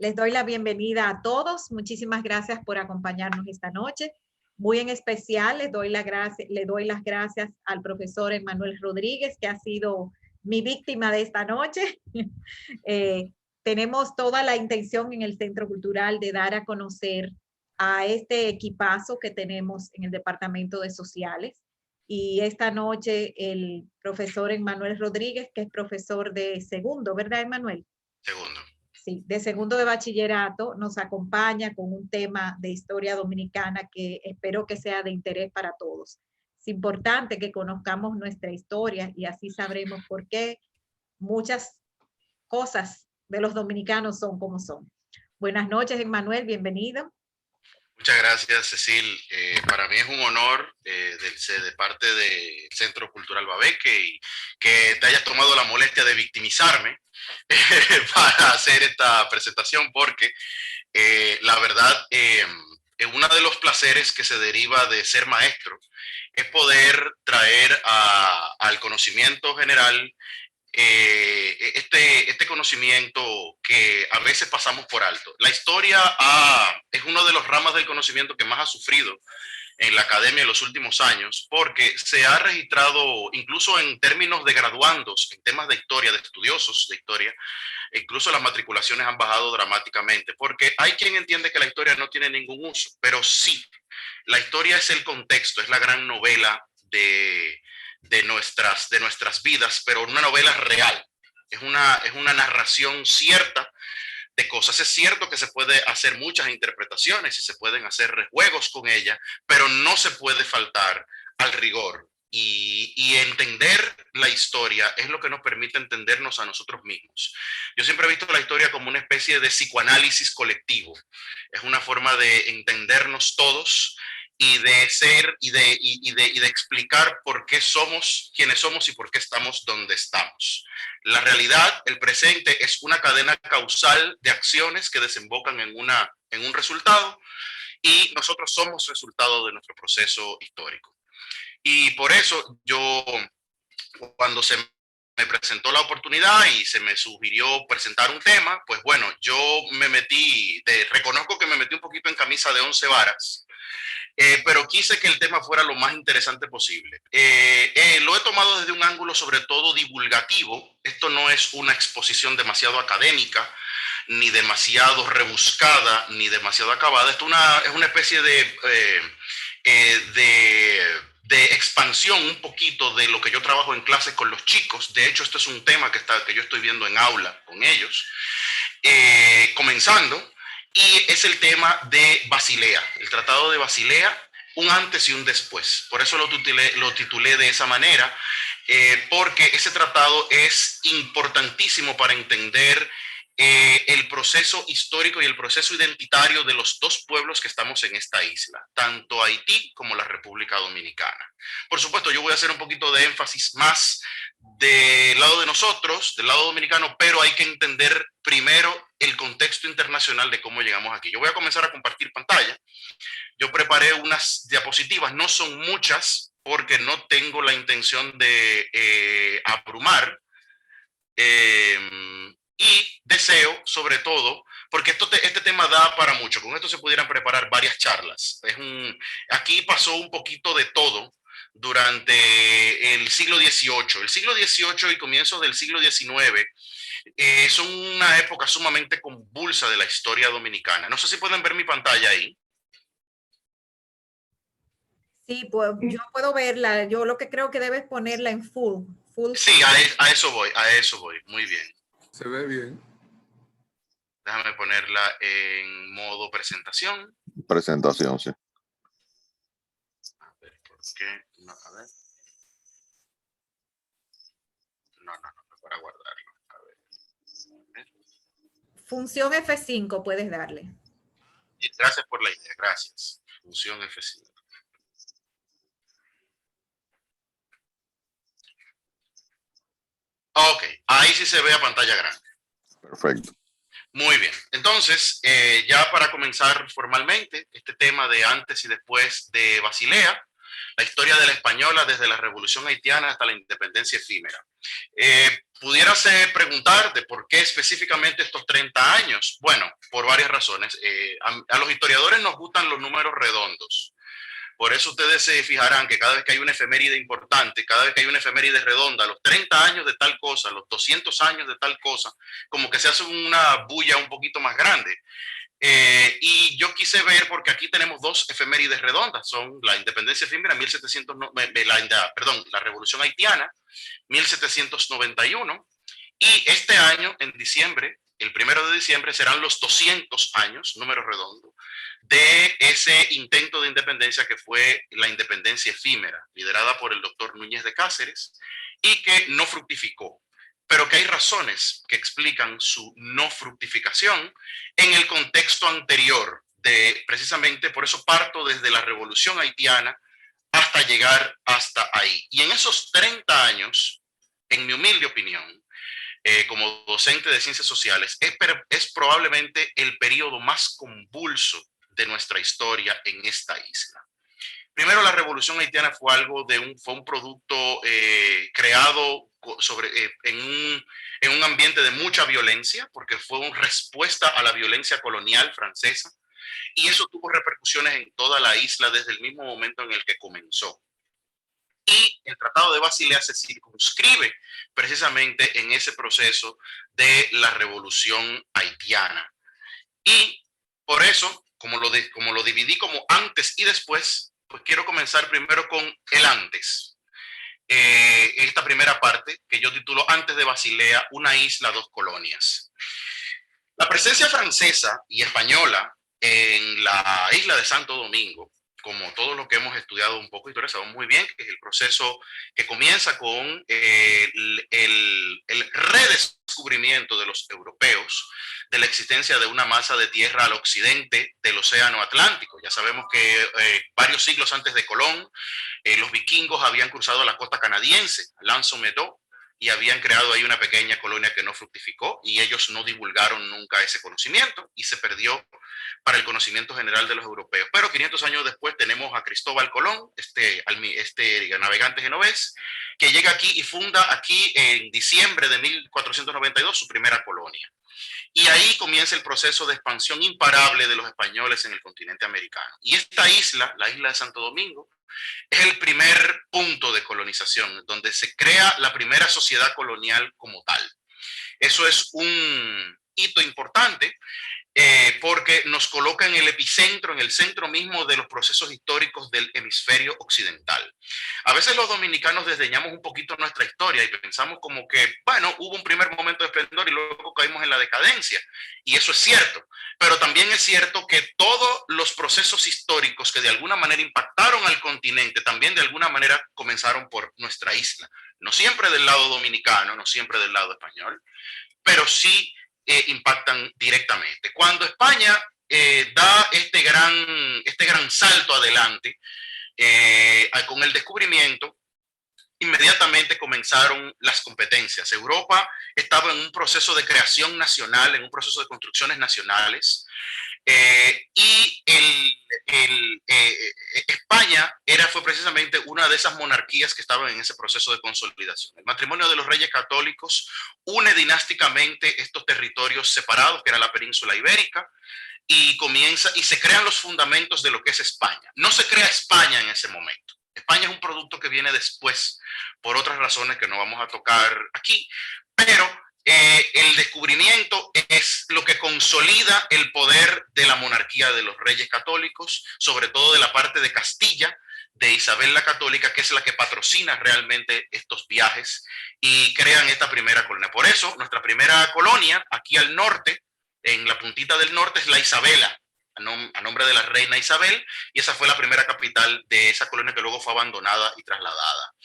Les doy la bienvenida a todos. Muchísimas gracias por acompañarnos esta noche. Muy en especial le doy las gracias al profesor Emmanuel Rodríguez, que ha sido mi víctima de esta noche. Tenemos toda la intención en el Centro Cultural de dar a conocer a este equipazo que tenemos en el Departamento de Sociales. Y esta noche el profesor Emmanuel Rodríguez, que es profesor de segundo, ¿verdad, Emmanuel? Segundo. Sí, de segundo de bachillerato, nos acompaña con un tema de historia dominicana que espero que sea de interés para todos. Es importante que conozcamos nuestra historia y así sabremos por qué muchas cosas de los dominicanos son como son. Buenas noches, Emmanuel, bienvenido. Muchas gracias, Cecil. Para mí es un honor de parte del Centro Cultural Babeque y que te hayas tomado la molestia de victimizarme para hacer esta presentación, porque la verdad, uno de los placeres que se deriva de ser maestro es poder traer al conocimiento general este conocimiento que a veces pasamos por alto. La historia es uno de los ramas del conocimiento que más ha sufrido en la academia en los últimos años, porque se ha registrado, incluso en términos de graduandos, en temas de historia, de estudiosos de historia, incluso las matriculaciones han bajado dramáticamente, porque hay quien entiende que la historia no tiene ningún uso, pero sí, la historia es el contexto, es la gran novela de nuestras vidas, pero una novela real, es una narración cierta de cosas. Es cierto que se puede hacer muchas interpretaciones y se pueden hacer juegos con ella, pero no se puede faltar al rigor. Y entender la historia es lo que nos permite entendernos a nosotros mismos. Yo siempre he visto la historia como una especie de psicoanálisis colectivo. Es una forma de entendernos todos y de ser y de explicar por qué somos quienes somos y por qué estamos donde estamos. La realidad, el presente, es una cadena causal de acciones que desembocan en un resultado, y nosotros somos resultado de nuestro proceso histórico. Y por eso yo, cuando se me presentó la oportunidad y se me sugirió presentar un tema, pues bueno, yo reconozco que me metí un poquito en camisa de 11 varas, pero quise que el tema fuera lo más interesante posible. Lo he tomado desde un ángulo sobre todo divulgativo. Esto no es una exposición demasiado académica, ni demasiado rebuscada, ni demasiado acabada. Esto es una especie de expansión un poquito de lo que yo trabajo en clase con los chicos. De hecho, esto es un tema que yo estoy viendo en aula con ellos, comenzando. Y es el tema de Basilea, el Tratado de Basilea, un antes y un después. Por eso lo titulé de esa manera, porque ese tratado es importantísimo para entender el proceso histórico y el proceso identitario de los dos pueblos que estamos en esta isla, tanto Haití como la República Dominicana. Por supuesto, yo voy a hacer un poquito de énfasis más del lado de nosotros, del lado dominicano, pero hay que entender primero el contexto internacional de cómo llegamos aquí. Yo voy a comenzar a compartir pantalla. Yo preparé unas diapositivas, no son muchas, porque no tengo la intención de abrumar. Y deseo, sobre todo, porque este tema da para mucho. Con esto se pudieran preparar varias charlas. Aquí pasó un poquito de todo durante el siglo XVIII. El siglo XVIII y comienzos del siglo XIX son una época sumamente convulsa de la historia dominicana. No sé si pueden ver mi pantalla ahí. Sí, pues yo puedo verla. Yo lo que creo que debes ponerla en full. Sí, a eso voy. Muy bien. Se ve bien. Déjame ponerla en modo presentación. Presentación, sí. A ver, ¿por qué? No, a ver. No, para guardarlo. A ver. Función F5 puedes darle. Gracias por la idea, gracias. Función F5. Ok, ahí sí se ve a pantalla grande. Perfecto. Muy bien, entonces ya para comenzar formalmente este tema de antes y después de Basilea, la historia de la española desde la Revolución Haitiana hasta la independencia efímera. Pudiérase preguntar de por qué específicamente estos 30 años. Bueno, por varias razones. A los historiadores nos gustan los números redondos. Por eso ustedes se fijarán que cada vez que hay una efeméride importante, cada vez que hay una efeméride redonda, los 30 años de tal cosa, los 200 años de tal cosa, como que se hace una bulla un poquito más grande. Y yo quise ver, porque aquí tenemos dos efemérides redondas, son la independencia efímera, 1700, la revolución haitiana, 1791, y este año, en diciembre, el 1 de diciembre, serán los 200 años, número redondo, de ese intento de independencia que fue la independencia efímera, liderada por el doctor Núñez de Cáceres, y que no fructificó, pero que hay razones que explican su no fructificación en el contexto anterior, de precisamente por eso parto desde la revolución haitiana hasta llegar hasta ahí. Y en esos 30 años, en mi humilde opinión, como docente de ciencias sociales, es probablemente el periodo más convulso de nuestra historia en esta isla. Primero, la revolución haitiana fue fue un producto creado en un ambiente de mucha violencia, porque fue una respuesta a la violencia colonial francesa, y eso tuvo repercusiones en toda la isla desde el mismo momento en el que comenzó. Y el Tratado de Basilea se circunscribe precisamente en ese proceso de la revolución haitiana. Y por eso, como lo dividí como antes y después, pues quiero comenzar primero con el antes. Esta primera parte que yo titulo Antes de Basilea, una isla, dos colonias. La presencia francesa y española en la isla de Santo Domingo, como todo lo que hemos estudiado un poco historia, sabemos muy bien que es el proceso que comienza con el redescubrimiento de los europeos de la existencia de una masa de tierra al occidente del océano Atlántico. Ya sabemos que varios siglos antes de Colón, los vikingos habían cruzado la costa canadiense, L'Anse-aux-Meadows, y habían creado ahí una pequeña colonia que no fructificó, y ellos no divulgaron nunca ese conocimiento y se perdió para el conocimiento general de los europeos. Pero 500 años después tenemos a Cristóbal Colón, este navegante genovés, que llega aquí y funda aquí en diciembre de 1492 su primera colonia. Y ahí comienza el proceso de expansión imparable de los españoles en el continente americano. Y esta isla, la isla de Santo Domingo, es el primer punto de colonización, donde se crea la primera sociedad colonial como tal. Eso es un hito importante porque nos coloca en el epicentro, en el centro mismo de los procesos históricos del hemisferio occidental. A veces los dominicanos desdeñamos un poquito nuestra historia y pensamos como que, bueno, hubo un primer momento de esplendor y luego caímos en la decadencia. Y eso es cierto. Pero también es cierto que todos los procesos históricos que de alguna manera impactaron al continente, también de alguna manera comenzaron por nuestra isla. No siempre del lado dominicano, no siempre del lado español, pero sí impactan directamente. Cuando España da este gran salto adelante con el descubrimiento, inmediatamente comenzaron las competencias. Europa estaba en un proceso de creación nacional, en un proceso de construcciones nacionales, y España fue precisamente una de esas monarquías que estaban en ese proceso de consolidación. El matrimonio de los reyes católicos une dinásticamente estos territorios separados, que era la península ibérica, y se crean los fundamentos de lo que es España. No se crea España en ese momento. España es un producto que viene después por otras razones que no vamos a tocar aquí, pero el descubrimiento es lo que consolida el poder de la monarquía de los reyes católicos, sobre todo de la parte de Castilla, de Isabel la Católica, que es la que patrocina realmente estos viajes y crean esta primera colonia. Por eso, nuestra primera colonia, aquí al norte, en la puntita del norte, es la Isabela, a nombre de la reina Isabel, y esa fue la primera capital de esa colonia que luego fue abandonada y trasladada.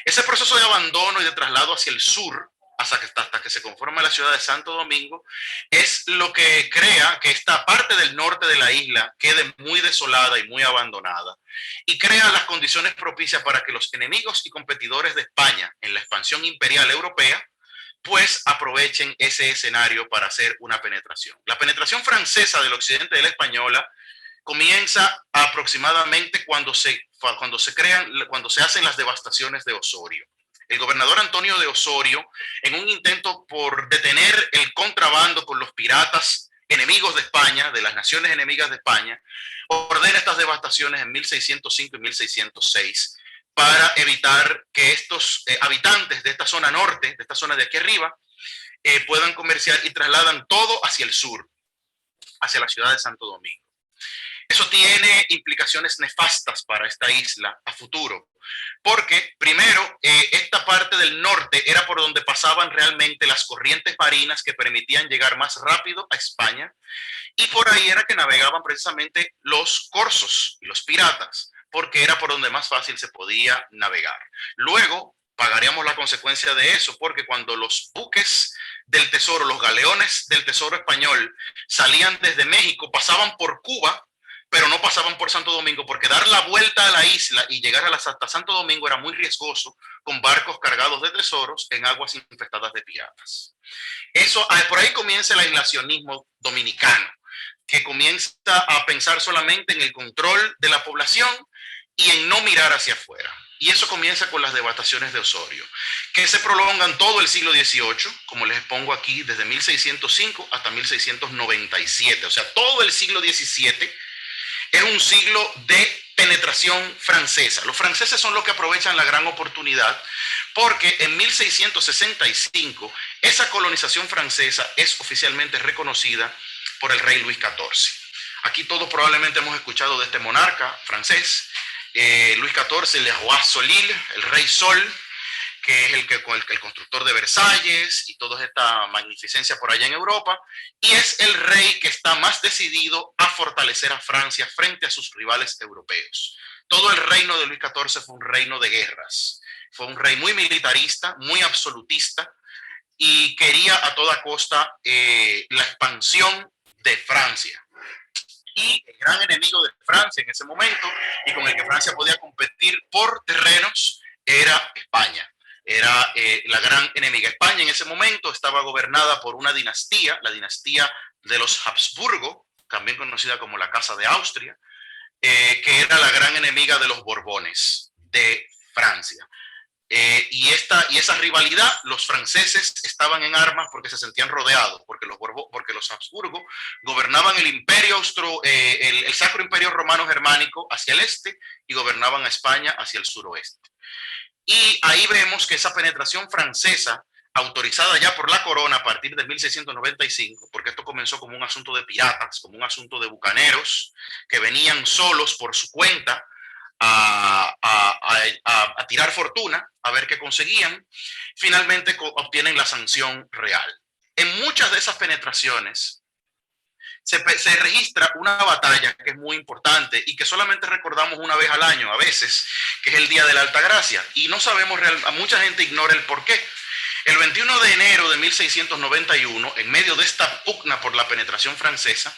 Ese proceso de abandono y de traslado hacia el sur, hasta que se conforma la ciudad de Santo Domingo, es lo que crea que esta parte del norte de la isla quede muy desolada y muy abandonada, y crea las condiciones propicias para que los enemigos y competidores de España en la expansión imperial europea pues aprovechen ese escenario para hacer una penetración. La penetración francesa del occidente de la española comienza aproximadamente cuando se hacen las devastaciones de Osorio. el gobernador Antonio de Osorio, en un intento por detener el contrabando con los piratas enemigos de España, de las naciones enemigas de España, ordena estas devastaciones en 1605 y 1606 para evitar que estos habitantes de esta zona norte, de esta zona de aquí arriba, puedan comerciar y trasladan todo hacia el sur, hacia la ciudad de Santo Domingo. Eso tiene implicaciones nefastas para esta isla a futuro, porque primero, esta parte del norte era por donde pasaban realmente las corrientes marinas que permitían llegar más rápido a España, y por ahí era que navegaban precisamente los corsos y los piratas, porque era por donde más fácil se podía navegar. Luego pagaríamos la consecuencia de eso, porque cuando los buques del tesoro, los galeones del tesoro español salían desde México, pasaban por Cuba, pero no pasaban por Santo Domingo, porque dar la vuelta a la isla y llegar hasta Santo Domingo era muy riesgoso con barcos cargados de tesoros en aguas infestadas de piratas. Eso, por ahí comienza el aislacionismo dominicano, que comienza a pensar solamente en el control de la población y en no mirar hacia afuera. Y eso comienza con las devastaciones de Osorio, que se prolongan todo el siglo XVIII, como les pongo aquí, desde 1605 hasta 1697. O sea, todo el siglo XVII es un siglo de penetración francesa. Los franceses son los que aprovechan la gran oportunidad, porque en 1665 esa colonización francesa es oficialmente reconocida por el rey Luis XIV. Aquí todos probablemente hemos escuchado de este monarca francés, Luis XIV, Le Roi Soleil, el rey Sol, que es el constructor de Versalles y toda esta magnificencia por allá en Europa, y es el rey que está más decidido a fortalecer a Francia frente a sus rivales europeos. Todo el reino de Luis XIV fue un reino de guerras, fue un rey muy militarista, muy absolutista, y quería a toda costa la expansión de Francia. Y el gran enemigo de Francia en ese momento, y con el que Francia podía competir por terrenos, era España. Era la gran enemiga. España en ese momento estaba gobernada por una dinastía, la dinastía de los Habsburgo, también conocida como la Casa de Austria, que era la gran enemiga de los Borbones de Francia. Y esa rivalidad, los franceses estaban en armas porque se sentían rodeados, porque los Habsburgo gobernaban el imperio el Sacro Imperio Romano Germánico hacia el este y gobernaban a España hacia el suroeste. Y ahí vemos que esa penetración francesa, autorizada ya por la corona a partir de 1695, porque esto comenzó como un asunto de piratas, como un asunto de bucaneros que venían solos por su cuenta a tirar fortuna, a ver qué conseguían, finalmente obtienen la sanción real. En muchas de esas penetraciones se registra una batalla que es muy importante y que solamente recordamos una vez al año, a veces, que es el Día de la Altagracia, y no sabemos, mucha gente ignora el por qué. El 21 de enero de 1691, en medio de esta pugna por la penetración francesa,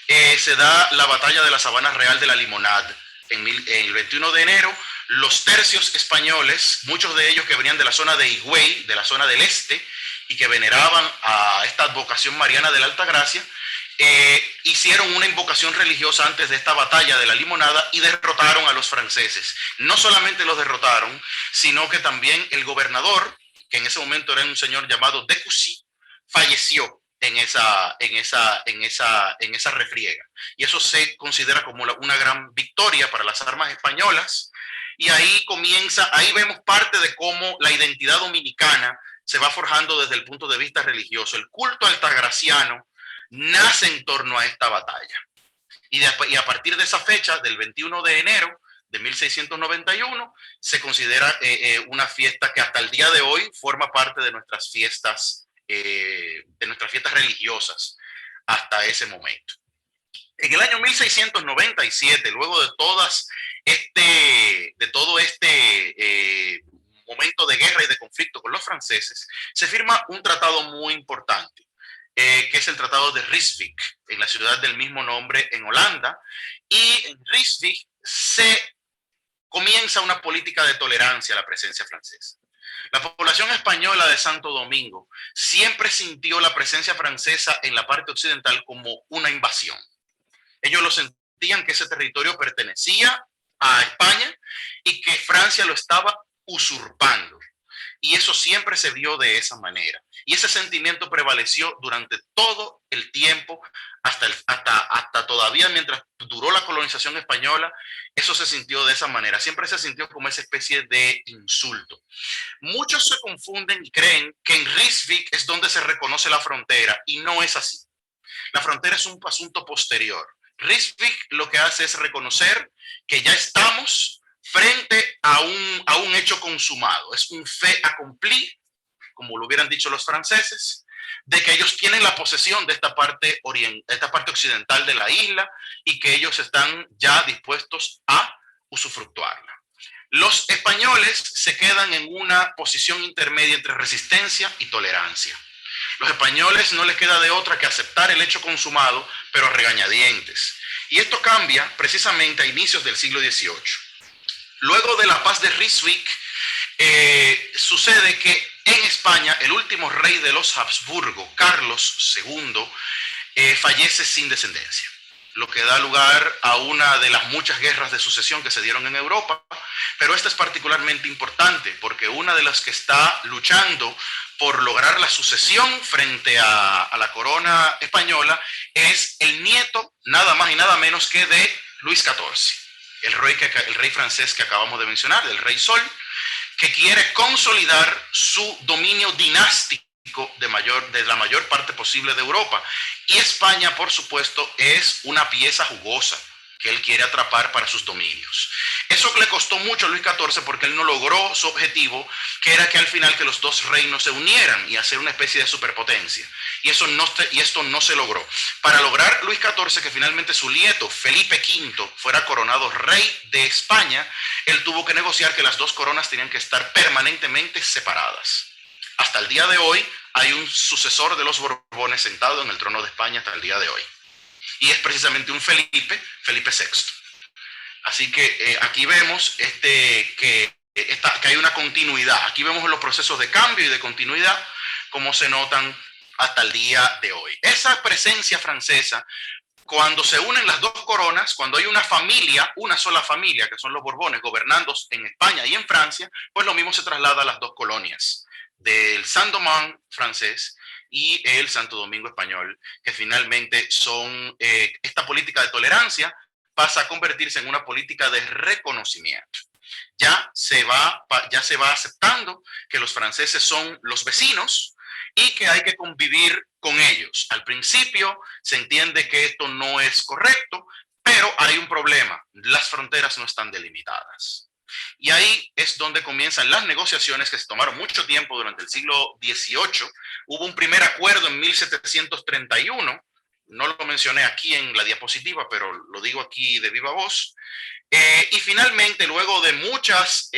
se da la batalla de la Sabana Real de la Limonade. En el 21 de enero, los tercios españoles, muchos de ellos que venían de la zona de Higüey, de la zona del este, y que veneraban a esta advocación mariana de la Altagracia, hicieron una invocación religiosa antes de esta batalla de la Limonada y derrotaron a los franceses. No solamente los derrotaron, sino que también el gobernador, que en ese momento era un señor llamado Decoussi, falleció en esa refriega. Y eso se considera como una gran victoria para las armas españolas. Y ahí vemos parte de cómo la identidad dominicana se va forjando desde el punto de vista religioso. El culto altagraciano nace en torno a esta batalla. Y a partir de esa fecha, del 21 de enero de 1691, se considera una fiesta que hasta el día de hoy forma parte de nuestras fiestas religiosas hasta ese momento. En el año 1697, luego de todo este momento de guerra y de conflicto con los franceses, se firma un tratado muy importante, que es el Tratado de Ryswick, en la ciudad del mismo nombre en Holanda, y en Ryswick se comienza una política de tolerancia a la presencia francesa. La población española de Santo Domingo siempre sintió la presencia francesa en la parte occidental como una invasión. Ellos lo sentían que ese territorio pertenecía a España y que Francia lo estaba usurpando. Y eso siempre se vio de esa manera. Y ese sentimiento prevaleció durante todo el tiempo, hasta todavía mientras duró la colonización española, eso se sintió de esa manera. Siempre se sintió como esa especie de insulto. Muchos se confunden y creen que en Rijswijk es donde se reconoce la frontera, y no es así. La frontera es un asunto posterior. Rijswijk lo que hace es reconocer que ya estamos frente a un hecho consumado. Es un fait accompli, como lo hubieran dicho los franceses, de que ellos tienen la posesión de esta parte occidental de la isla y que ellos están ya dispuestos a usufructuarla. Los españoles se quedan en una posición intermedia entre resistencia y tolerancia. Los españoles no les queda de otra que aceptar el hecho consumado, pero a regañadientes. Y esto cambia precisamente a inicios del siglo XVIII. Luego de la paz de Rijswijk, sucede que en España el último rey de los Habsburgo, Carlos II, fallece sin descendencia, lo que da lugar a una de las muchas guerras de sucesión que se dieron en Europa, pero esta es particularmente importante porque una de las que está luchando por lograr la sucesión frente a la corona española es el nieto, nada más y nada menos que de Luis XIV, el rey francés que acabamos de mencionar, el rey Sol, que quiere consolidar su dominio dinástico de la mayor parte posible de Europa. Y España, por supuesto, es una pieza jugosa que él quiere atrapar para sus dominios. Eso le costó mucho a Luis XIV porque él no logró su objetivo, que era que al final que los dos reinos se unieran y hacer una especie de superpotencia. Y esto no se logró. Para lograr Luis XIV que finalmente su nieto, Felipe V, fuera coronado rey de España, él tuvo que negociar que las dos coronas tenían que estar permanentemente separadas. Hasta el día de hoy hay un sucesor de los Borbones sentado en el trono de España hasta el día de hoy. Y es precisamente un Felipe VI. Así que aquí vemos que hay una continuidad. Aquí vemos los procesos de cambio y de continuidad como se notan hasta el día de hoy. Esa presencia francesa, cuando se unen las dos coronas, cuando hay una familia, una sola familia, que son los Borbones, gobernando en España y en Francia, pues lo mismo se traslada a las dos colonias, del Saint-Domingue francés y el Santo Domingo español, que finalmente son, esta política de tolerancia pasa a convertirse en una política de reconocimiento. Ya se va aceptando que los franceses son los vecinos y que hay que convivir con ellos. Al principio se entiende que esto no es correcto, pero hay un problema. Las fronteras no están delimitadas. Y ahí es donde comienzan las negociaciones que se tomaron mucho tiempo durante el siglo XVIII. Hubo un primer acuerdo en 1731, no lo mencioné aquí en la diapositiva, pero lo digo aquí de viva voz. Y finalmente, luego de muchas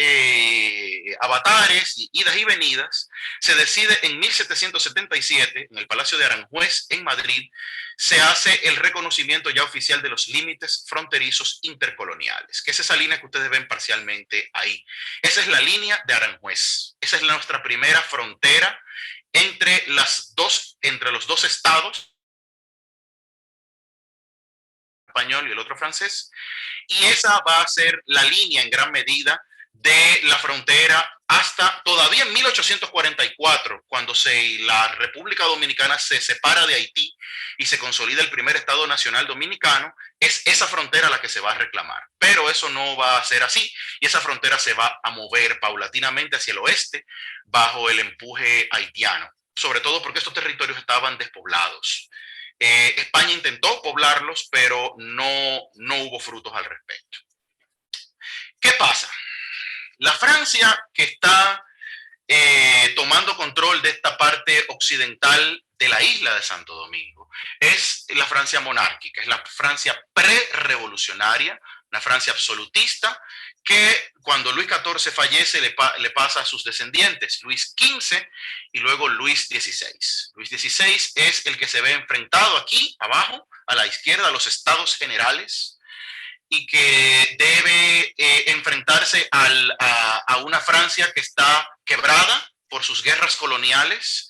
avatares y idas y venidas, se decide en 1777, en el Palacio de Aranjuez, en Madrid, se hace el reconocimiento ya oficial de los límites fronterizos intercoloniales, que es esa línea que ustedes ven parcialmente ahí. Esa es la línea de Aranjuez. Esa es nuestra primera frontera entre los dos estados, español y el otro francés, y esa va a ser la línea en gran medida de la frontera hasta todavía en 1844, cuando la República Dominicana se separa de Haití y se consolida el primer Estado Nacional Dominicano. Es esa frontera la que se va a reclamar, pero eso no va a ser así, y esa frontera se va a mover paulatinamente hacia el oeste bajo el empuje haitiano, sobre todo porque estos territorios estaban despoblados. España intentó poblarlos, pero no hubo frutos al respecto. ¿Qué pasa? La Francia que está tomando control de esta parte occidental de la isla de Santo Domingo es la Francia monárquica, es la Francia pre-revolucionaria, una Francia absolutista, que cuando Luis XIV fallece le pasa a sus descendientes, Luis XV y luego Luis XVI. Luis XVI es el que se ve enfrentado aquí abajo, a la izquierda, a los estados generales, y que debe enfrentarse a una Francia que está quebrada por sus guerras coloniales,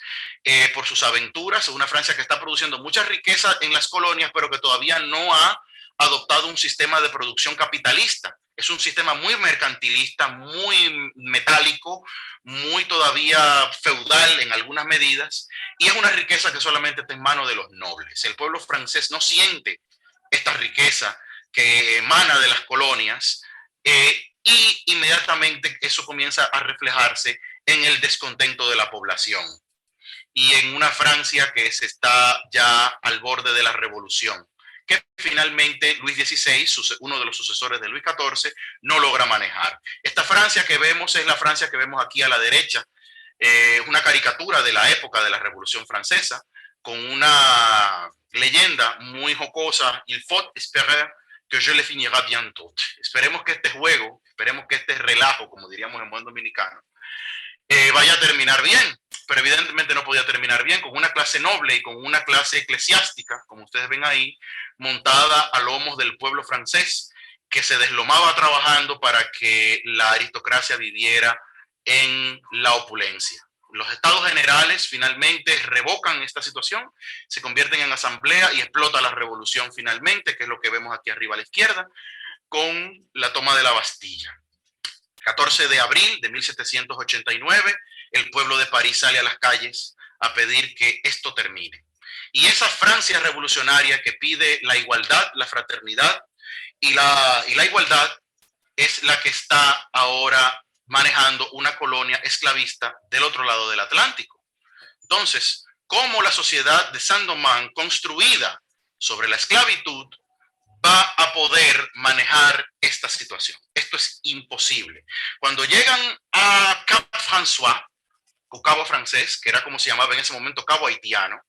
por sus aventuras, una Francia que está produciendo mucha riqueza en las colonias, pero que todavía no ha adoptado un sistema de producción capitalista. Es un sistema muy mercantilista, muy metálico, muy todavía feudal en algunas medidas, y es una riqueza que solamente está en manos de los nobles. El pueblo francés no siente esta riqueza que emana de las colonias, y inmediatamente eso comienza a reflejarse en el descontento de la población y en una Francia que se está ya al borde de la revolución, que finalmente Luis XVI, uno de los sucesores de Luis XIV, no logra manejar. Esta Francia que vemos es la Francia que vemos aquí a la derecha, una caricatura de la época de la Revolución Francesa, con una leyenda muy jocosa: il faut espérer que je le finira bientôt. Esperemos que este juego, esperemos que este relajo, como diríamos en buen dominicano, vaya a terminar bien, pero evidentemente no podía terminar bien con una clase noble y con una clase eclesiástica, como ustedes ven ahí, montada a lomos del pueblo francés, que se deslomaba trabajando para que la aristocracia viviera en la opulencia. Los estados generales finalmente revocan esta situación, se convierten en asamblea y explota la revolución finalmente, que es lo que vemos aquí arriba a la izquierda, con la toma de la Bastilla. 14 de abril de 1789, el pueblo de París sale a las calles a pedir que esto termine. Y esa Francia revolucionaria que pide la igualdad, la fraternidad y la igualdad es la que está ahora manejando una colonia esclavista del otro lado del Atlántico. Entonces, ¿cómo la sociedad de Saint-Domingue, construida sobre la esclavitud, va a poder manejar esta situación? Esto es imposible. Cuando llegan a Cap François, o Cabo Francés, que era como se llamaba en ese momento Cabo Haitiano,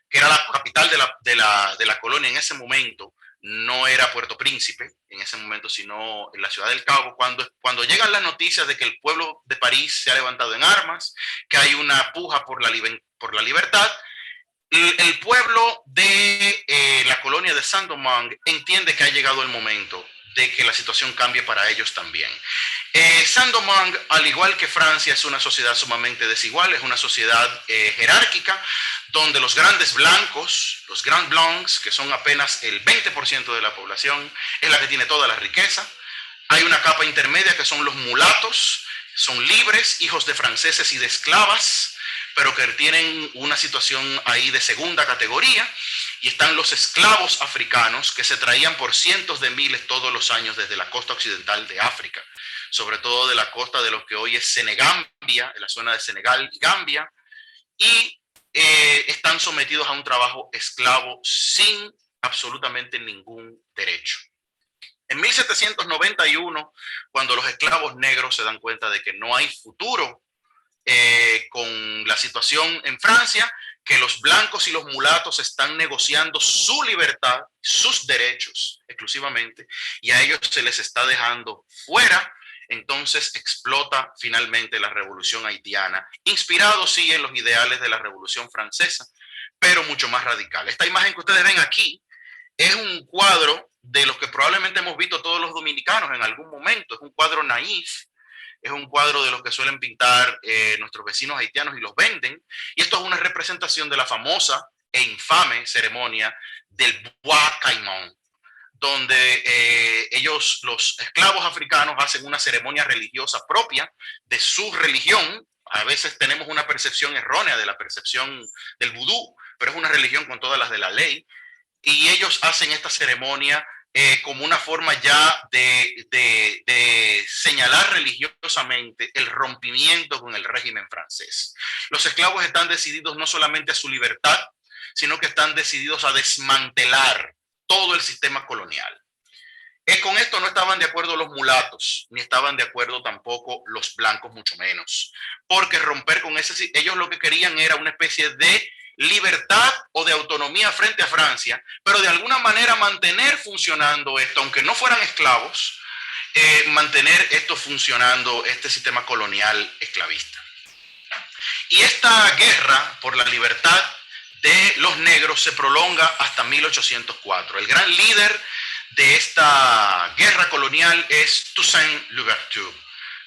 que era la capital de la colonia en ese momento, no era Puerto Príncipe en ese momento, sino en la ciudad del Cabo. Cuando llegan las noticias de que el pueblo de París se ha levantado en armas, que hay una puja por la libertad, el pueblo de la colonia de Saint-Domingue entiende que ha llegado el momento de que la situación cambie para ellos también. Saint-Domingue, al igual que Francia, es una sociedad sumamente desigual, es una sociedad jerárquica, donde los grandes blancos, los Grands Blancs, que son apenas el 20% de la población, es la que tiene toda la riqueza. Hay una capa intermedia que son los mulatos, son libres, hijos de franceses y de esclavas, pero que tienen una situación ahí de segunda categoría. Y están los esclavos africanos que se traían por cientos de miles todos los años desde la costa occidental de África, sobre todo de la costa de lo que hoy es Senegambia, en la zona de Senegal y Gambia, y están sometidos a un trabajo esclavo sin absolutamente ningún derecho. En 1791, cuando los esclavos negros se dan cuenta de que no hay futuro con la situación en Francia, que los blancos y los mulatos están negociando su libertad, sus derechos exclusivamente, y a ellos se les está dejando fuera, entonces explota finalmente la revolución haitiana, inspirado sí en los ideales de la revolución francesa, pero mucho más radical. Esta imagen que ustedes ven aquí es un cuadro de los que probablemente hemos visto todos los dominicanos en algún momento. Es un cuadro naif, es un cuadro de los que suelen pintar nuestros vecinos haitianos y los venden. Y esto es una representación de la famosa e infame ceremonia del Bois Caïman, donde ellos, los esclavos africanos, hacen una ceremonia religiosa propia de su religión. A veces tenemos una percepción errónea de la percepción del vudú, pero es una religión con todas las de la ley. Y ellos hacen esta ceremonia como una forma ya de señalar religiosamente el rompimiento con el régimen francés. Los esclavos están decididos no solamente a su libertad, sino que están decididos a desmantelar todo el sistema colonial. Con esto no estaban de acuerdo los mulatos, ni estaban de acuerdo tampoco los blancos, mucho menos, porque romper con ese, ellos lo que querían era una especie de libertad o de autonomía frente a Francia, pero de alguna manera mantener funcionando esto, aunque no fueran esclavos, mantener esto funcionando, este sistema colonial esclavista. Y esta guerra por la libertad de los negros se prolonga hasta 1804. El gran líder de esta guerra colonial es Toussaint Louverture.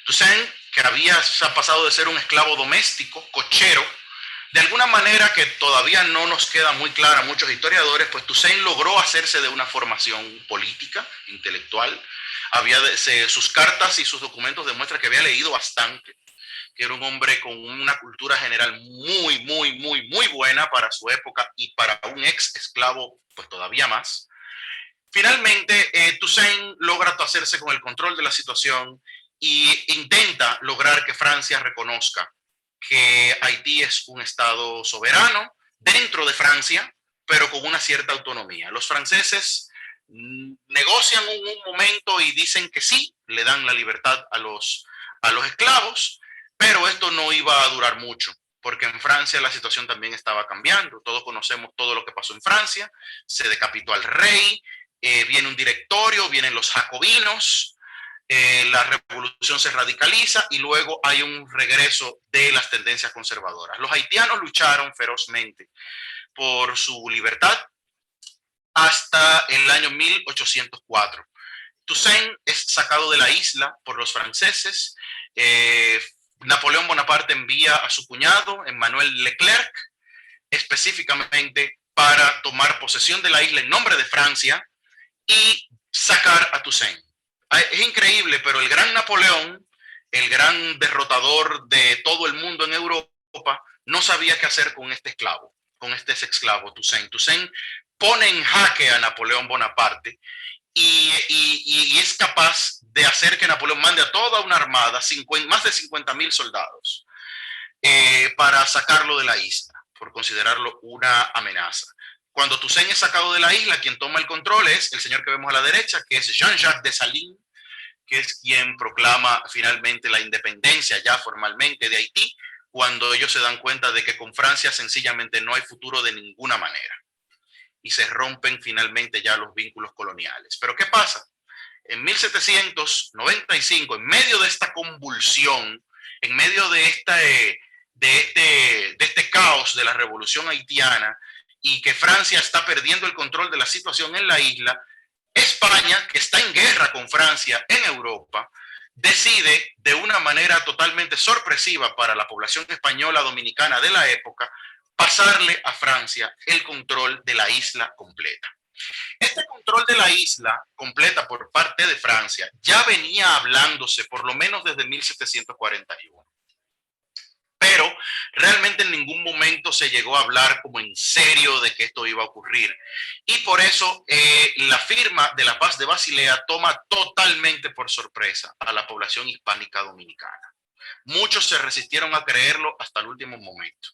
Toussaint, que había pasado de ser un esclavo doméstico, cochero, De alguna manera que todavía no nos queda muy clara a muchos historiadores, pues Toussaint logró hacerse de una formación política, intelectual. Sus cartas y sus documentos demuestran que había leído bastante, que era un hombre con una cultura general muy buena para su época y para un ex esclavo, pues todavía más. Finalmente, Toussaint logra hacerse con el control de la situación e intenta lograr que Francia reconozca que Haití es un estado soberano dentro de Francia, pero con una cierta autonomía. Los franceses negocian un momento y dicen que sí, le dan la libertad a los esclavos, pero esto no iba a durar mucho, porque en Francia la situación también estaba cambiando. Todos conocemos todo lo que pasó en Francia, se decapitó al rey, viene un directorio, vienen los jacobinos, la revolución se radicaliza y luego hay un regreso de las tendencias conservadoras. Los haitianos lucharon ferozmente por su libertad hasta el año 1804. Toussaint es sacado de la isla por los franceses. Napoleón Bonaparte envía a su cuñado, Emmanuel Leclerc, específicamente para tomar posesión de la isla en nombre de Francia y sacar a Toussaint. Es increíble, pero el gran Napoleón, el gran derrotador de todo el mundo en Europa, no sabía qué hacer con este esclavo, con este ex esclavo Toussaint. Toussaint pone en jaque a Napoleón Bonaparte y es capaz de hacer que Napoleón mande a toda una armada, más de 50,000 soldados, para sacarlo de la isla, por considerarlo una amenaza. Cuando Toussaint es sacado de la isla, quien toma el control es el señor que vemos a la derecha, que es Jean-Jacques Dessalines, que es quien proclama finalmente la independencia ya formalmente de Haití, cuando ellos se dan cuenta de que con Francia sencillamente no hay futuro de ninguna manera. Y se rompen finalmente ya los vínculos coloniales. Pero ¿qué pasa? En 1795, en medio de esta convulsión, en medio de este caos de la revolución haitiana, y que Francia está perdiendo el control de la situación en la isla, España, que está en guerra con Francia en Europa, decide de una manera totalmente sorpresiva para la población española dominicana de la época pasarle a Francia el control de la isla completa. Este control de la isla completa por parte de Francia ya venía hablándose por lo menos desde 1741. Pero realmente en ningún momento se llegó a hablar como en serio de que esto iba a ocurrir. Y por eso la firma de la Paz de Basilea toma totalmente por sorpresa a la población hispánica dominicana. Muchos se resistieron a creerlo hasta el último momento.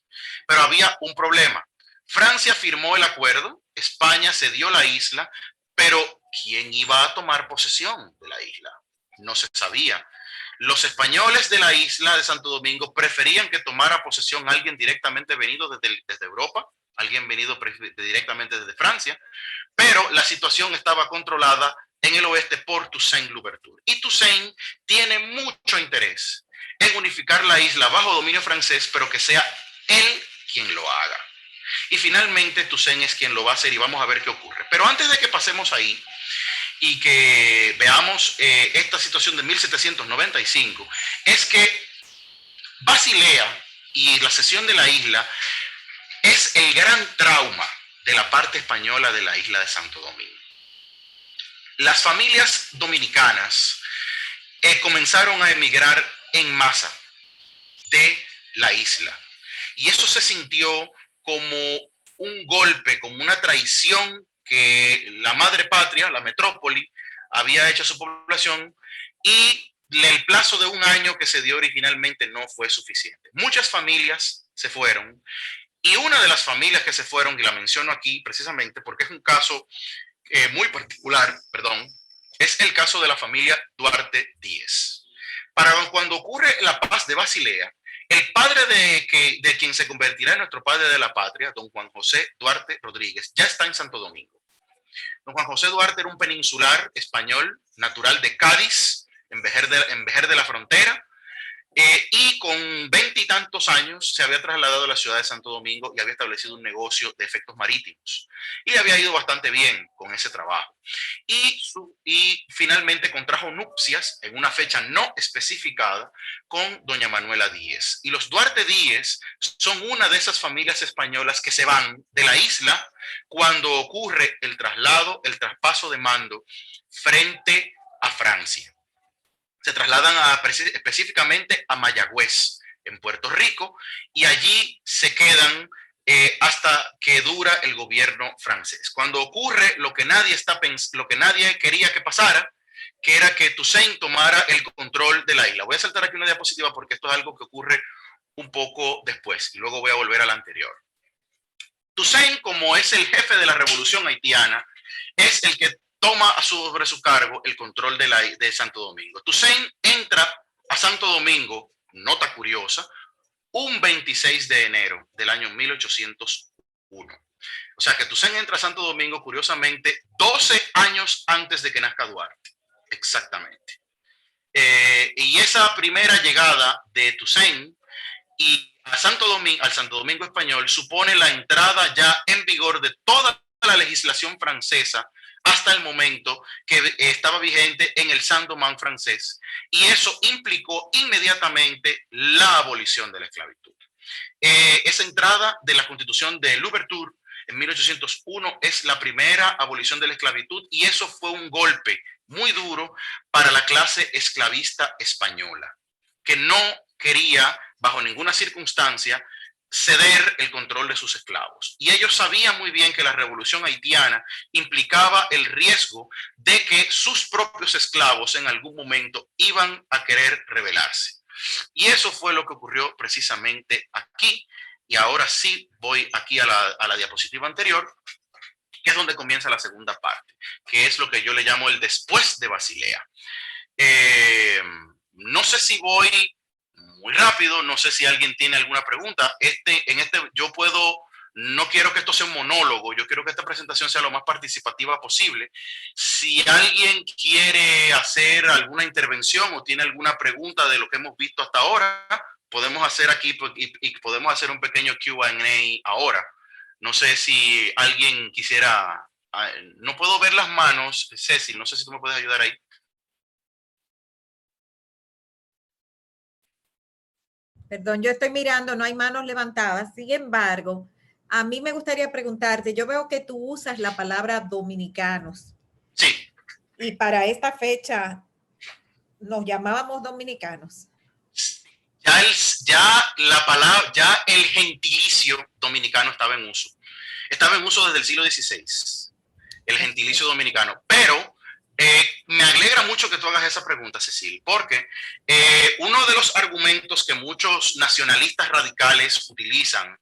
Pero había un problema. Francia firmó el acuerdo, España cedió la isla, pero ¿quién iba a tomar posesión de la isla? No se sabía. Los españoles de la isla de Santo Domingo preferían que tomara posesión alguien directamente venido desde Europa, alguien venido directamente desde Francia, pero la situación estaba controlada en el oeste por Toussaint Louverture. Y Toussaint tiene mucho interés en unificar la isla bajo dominio francés, pero que sea él quien lo haga. Y finalmente Toussaint es quien lo va a hacer y vamos a ver qué ocurre. Pero antes de que pasemos ahí, y que veamos esta situación de 1795, es que Basilea y la cesión de la isla es el gran trauma de la parte española de la isla de Santo Domingo. Las familias dominicanas comenzaron a emigrar en masa de la isla y eso se sintió como un golpe, como una traición que la madre patria, la metrópoli, había hecho a su población y el plazo de un año que se dio originalmente no fue suficiente. Muchas familias se fueron y una de las familias que se fueron, y la menciono aquí precisamente porque es un caso muy particular, es el caso de la familia Duarte Díez. Para cuando ocurre la Paz de Basilea, el padre de quien se convertirá en nuestro padre de la patria, don Juan José Duarte Rodríguez, ya está en Santo Domingo. Don Juan José Duarte era un peninsular español, natural de Cádiz, en Vejer de la Frontera. Y con 20 y tantos años se había trasladado a la ciudad de Santo Domingo y había establecido un negocio de efectos marítimos. Y le había ido bastante bien con ese trabajo. Y finalmente contrajo nupcias en una fecha no especificada con doña Manuela Díez. Y los Duarte Díez son una de esas familias españolas que se van de la isla cuando ocurre el traspaso de mando frente a Francia. Se trasladan específicamente a Mayagüez, en Puerto Rico, y allí se quedan hasta que dura el gobierno francés. Cuando ocurre lo que nadie quería que pasara, que era que Toussaint tomara el control de la isla. Voy a saltar aquí una diapositiva porque esto es algo que ocurre un poco después y luego voy a volver a la anterior. Toussaint, como es el jefe de la revolución haitiana, es el que toma sobre su cargo el control de Santo Domingo. Toussaint entra a Santo Domingo, nota curiosa, un 26 de enero del año 1801. O sea que Toussaint entra a Santo Domingo, curiosamente, 12 años antes de que nazca Duarte. Exactamente. Y esa primera llegada de Toussaint y al Santo Domingo español supone la entrada ya en vigor de toda la legislación francesa hasta el momento que estaba vigente en el Saint-Domingue francés, y eso implicó inmediatamente la abolición de la esclavitud. Esa entrada de la Constitución de Louverture en 1801 es la primera abolición de la esclavitud, y eso fue un golpe muy duro para la clase esclavista española, que no quería bajo ninguna circunstancia ceder el control de sus esclavos. Y ellos sabían muy bien que la revolución haitiana implicaba el riesgo de que sus propios esclavos en algún momento iban a querer rebelarse. Y eso fue lo que ocurrió precisamente aquí. Y ahora sí voy aquí a la diapositiva anterior, que es donde comienza la segunda parte, que es lo que yo le llamo el después de Basilea. No sé si voy muy rápido, no sé si alguien tiene alguna pregunta. No quiero que esto sea un monólogo, yo quiero que esta presentación sea lo más participativa posible. Si alguien quiere hacer alguna intervención o tiene alguna pregunta de lo que hemos visto hasta ahora, podemos hacer aquí y podemos hacer un pequeño Q&A ahora. No sé si alguien quisiera, no puedo ver las manos, Cecil, no sé si tú me puedes ayudar ahí. Perdón, yo estoy mirando, no hay manos levantadas. Sin embargo, a mí me gustaría preguntarte, yo veo que tú usas la palabra dominicanos. Sí. Y para esta fecha nos llamábamos dominicanos. Ya el gentilicio dominicano estaba en uso. Estaba en uso desde el siglo XVI, el gentilicio dominicano. Pero me alegra mucho que tú hagas esa pregunta, Cecil, porque uno de los argumentos que muchos nacionalistas radicales utilizan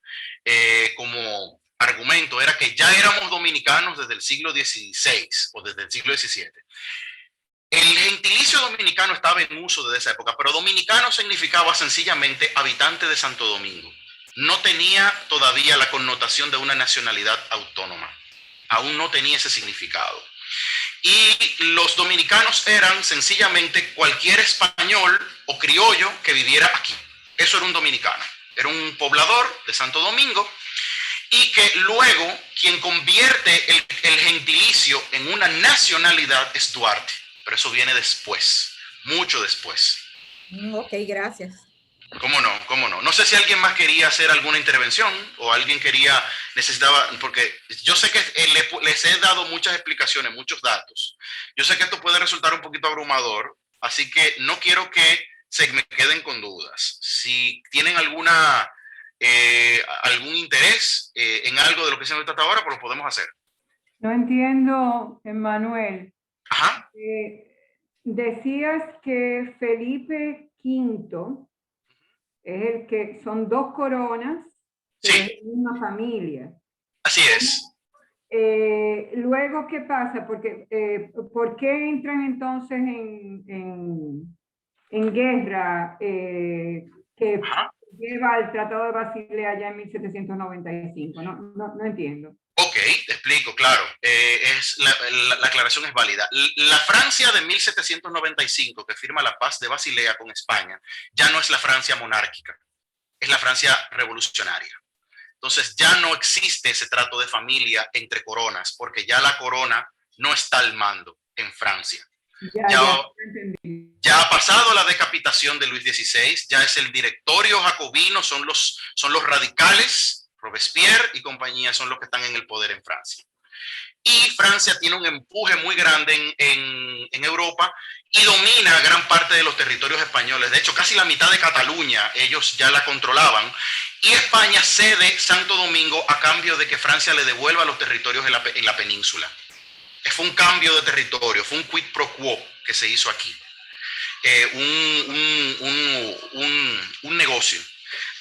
como argumento era que ya éramos dominicanos desde el siglo XVI o desde el siglo XVII. El gentilicio dominicano estaba en uso desde esa época, pero dominicano significaba sencillamente habitante de Santo Domingo. No tenía todavía la connotación de una nacionalidad autónoma. Aún no tenía ese significado. Y los dominicanos eran sencillamente cualquier español o criollo que viviera aquí. Eso era un dominicano. Era un poblador de Santo Domingo, y que luego quien convierte el gentilicio en una nacionalidad es Duarte. Pero eso viene después, mucho después. Ok, gracias. ¿Cómo no? ¿Cómo no? No sé si alguien más quería hacer alguna intervención o alguien necesitaba, porque yo sé que les he dado muchas explicaciones, muchos datos. Yo sé que esto puede resultar un poquito abrumador, así que no quiero que se me queden con dudas. Si tienen algún interés en algo de lo que se nos trata ahora, pues lo podemos hacer. No entiendo, Emmanuel. Ajá. Decías que Felipe V es el que son dos coronas, sí, de una familia. Así es. Luego, ¿qué pasa? Porque, ¿por qué entran entonces en guerra que Ajá. lleva al Tratado de Basilea ya en 1795? No entiendo. Ok, te explico, claro. La aclaración es válida. La Francia de 1795, que firma la paz de Basilea con España, ya no es la Francia monárquica, es la Francia revolucionaria. Entonces ya no existe ese trato de familia entre coronas, porque ya la corona no está al mando en Francia. Ya ha pasado la decapitación de Luis XVI, ya es el directorio jacobino, son los radicales, Robespierre y compañía son los que están en el poder en Francia. Y Francia tiene un empuje muy grande en Europa y domina gran parte de los territorios españoles. De hecho, casi la mitad de Cataluña ellos ya la controlaban. Y España cede Santo Domingo a cambio de que Francia le devuelva los territorios en la península. Fue un cambio de territorio, fue un quid pro quo que se hizo aquí. Un negocio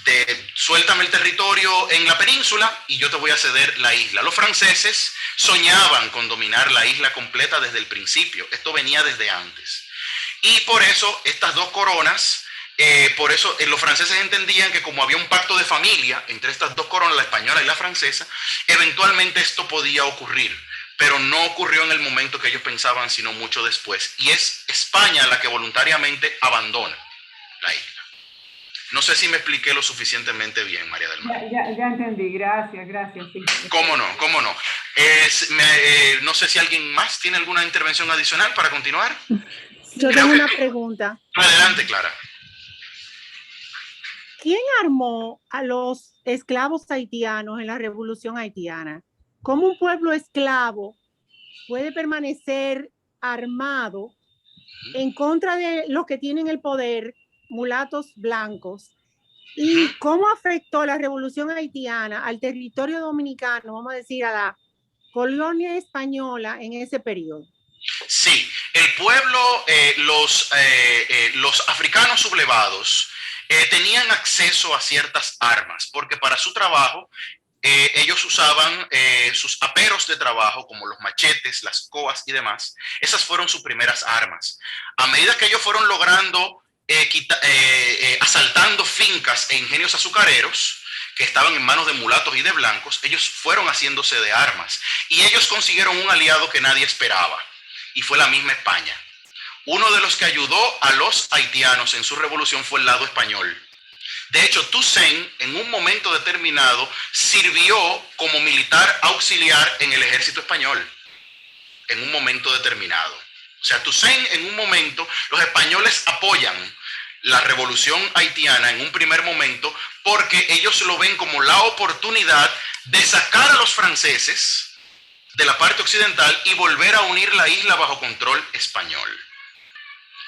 de suéltame el territorio en la península y yo te voy a ceder la isla. Los franceses soñaban con dominar la isla completa desde el principio. Esto venía desde antes. Y por eso estas dos coronas, por eso los franceses entendían que como había un pacto de familia entre estas dos coronas, la española y la francesa, eventualmente esto podía ocurrir. Pero no ocurrió en el momento que ellos pensaban, sino mucho después. Y es España la que voluntariamente abandona la isla. No sé si me expliqué lo suficientemente bien, María del Mar. Ya entendí, gracias. Sí. ¿Cómo no? No sé si alguien más tiene alguna intervención adicional para continuar. Yo tengo una pregunta. Adelante, Clara. ¿Quién armó a los esclavos haitianos en la Revolución Haitiana? ¿Cómo un pueblo esclavo puede permanecer armado en contra de los que tienen el poder, mulatos blancos? ¿Y cómo afectó la Revolución Haitiana al territorio dominicano, vamos a decir, a la colonia española en ese periodo? Sí, el pueblo, los africanos sublevados tenían acceso a ciertas armas, porque para su trabajo ellos usaban sus aperos de trabajo, como los machetes, las coas y demás. Esas fueron sus primeras armas. A medida que ellos fueron logrando, asaltando fincas e ingenios azucareros, que estaban en manos de mulatos y de blancos, ellos fueron haciéndose de armas. Y ellos consiguieron un aliado que nadie esperaba, y fue la misma España. Uno de los que ayudó a los haitianos en su revolución fue el lado español. De hecho, Toussaint, en un momento determinado, sirvió como militar auxiliar en el ejército español, en un momento determinado. O sea, Toussaint, en un momento, los españoles apoyan la revolución haitiana en un primer momento porque ellos lo ven como la oportunidad de sacar a los franceses de la parte occidental y volver a unir la isla bajo control español.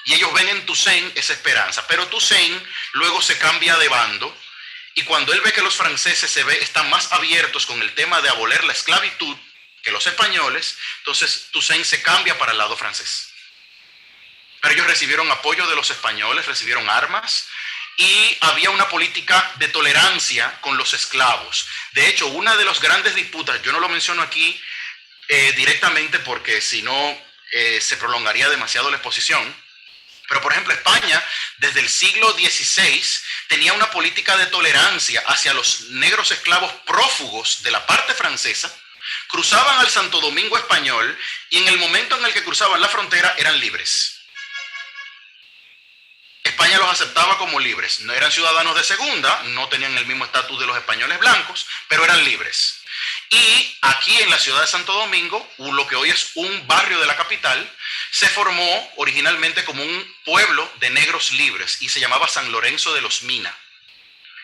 Y ellos ven en Toussaint esa esperanza. Pero Toussaint luego se cambia de bando y cuando él ve que los franceses están más abiertos con el tema de abolir la esclavitud que los españoles, entonces Toussaint se cambia para el lado francés. Pero ellos recibieron apoyo de los españoles, recibieron armas y había una política de tolerancia con los esclavos. De hecho, una de las grandes disputas, yo no lo menciono aquí directamente porque si no se prolongaría demasiado la exposición. Pero, por ejemplo, España, desde el siglo XVI, tenía una política de tolerancia hacia los negros esclavos prófugos de la parte francesa, cruzaban al Santo Domingo español y en el momento en el que cruzaban la frontera eran libres. España los aceptaba como libres. No eran ciudadanos de segunda, no tenían el mismo estatus de los españoles blancos, pero eran libres. Y aquí en la ciudad de Santo Domingo, lo que hoy es un barrio de la capital, se formó originalmente como un pueblo de negros libres y se llamaba San Lorenzo de los Mina.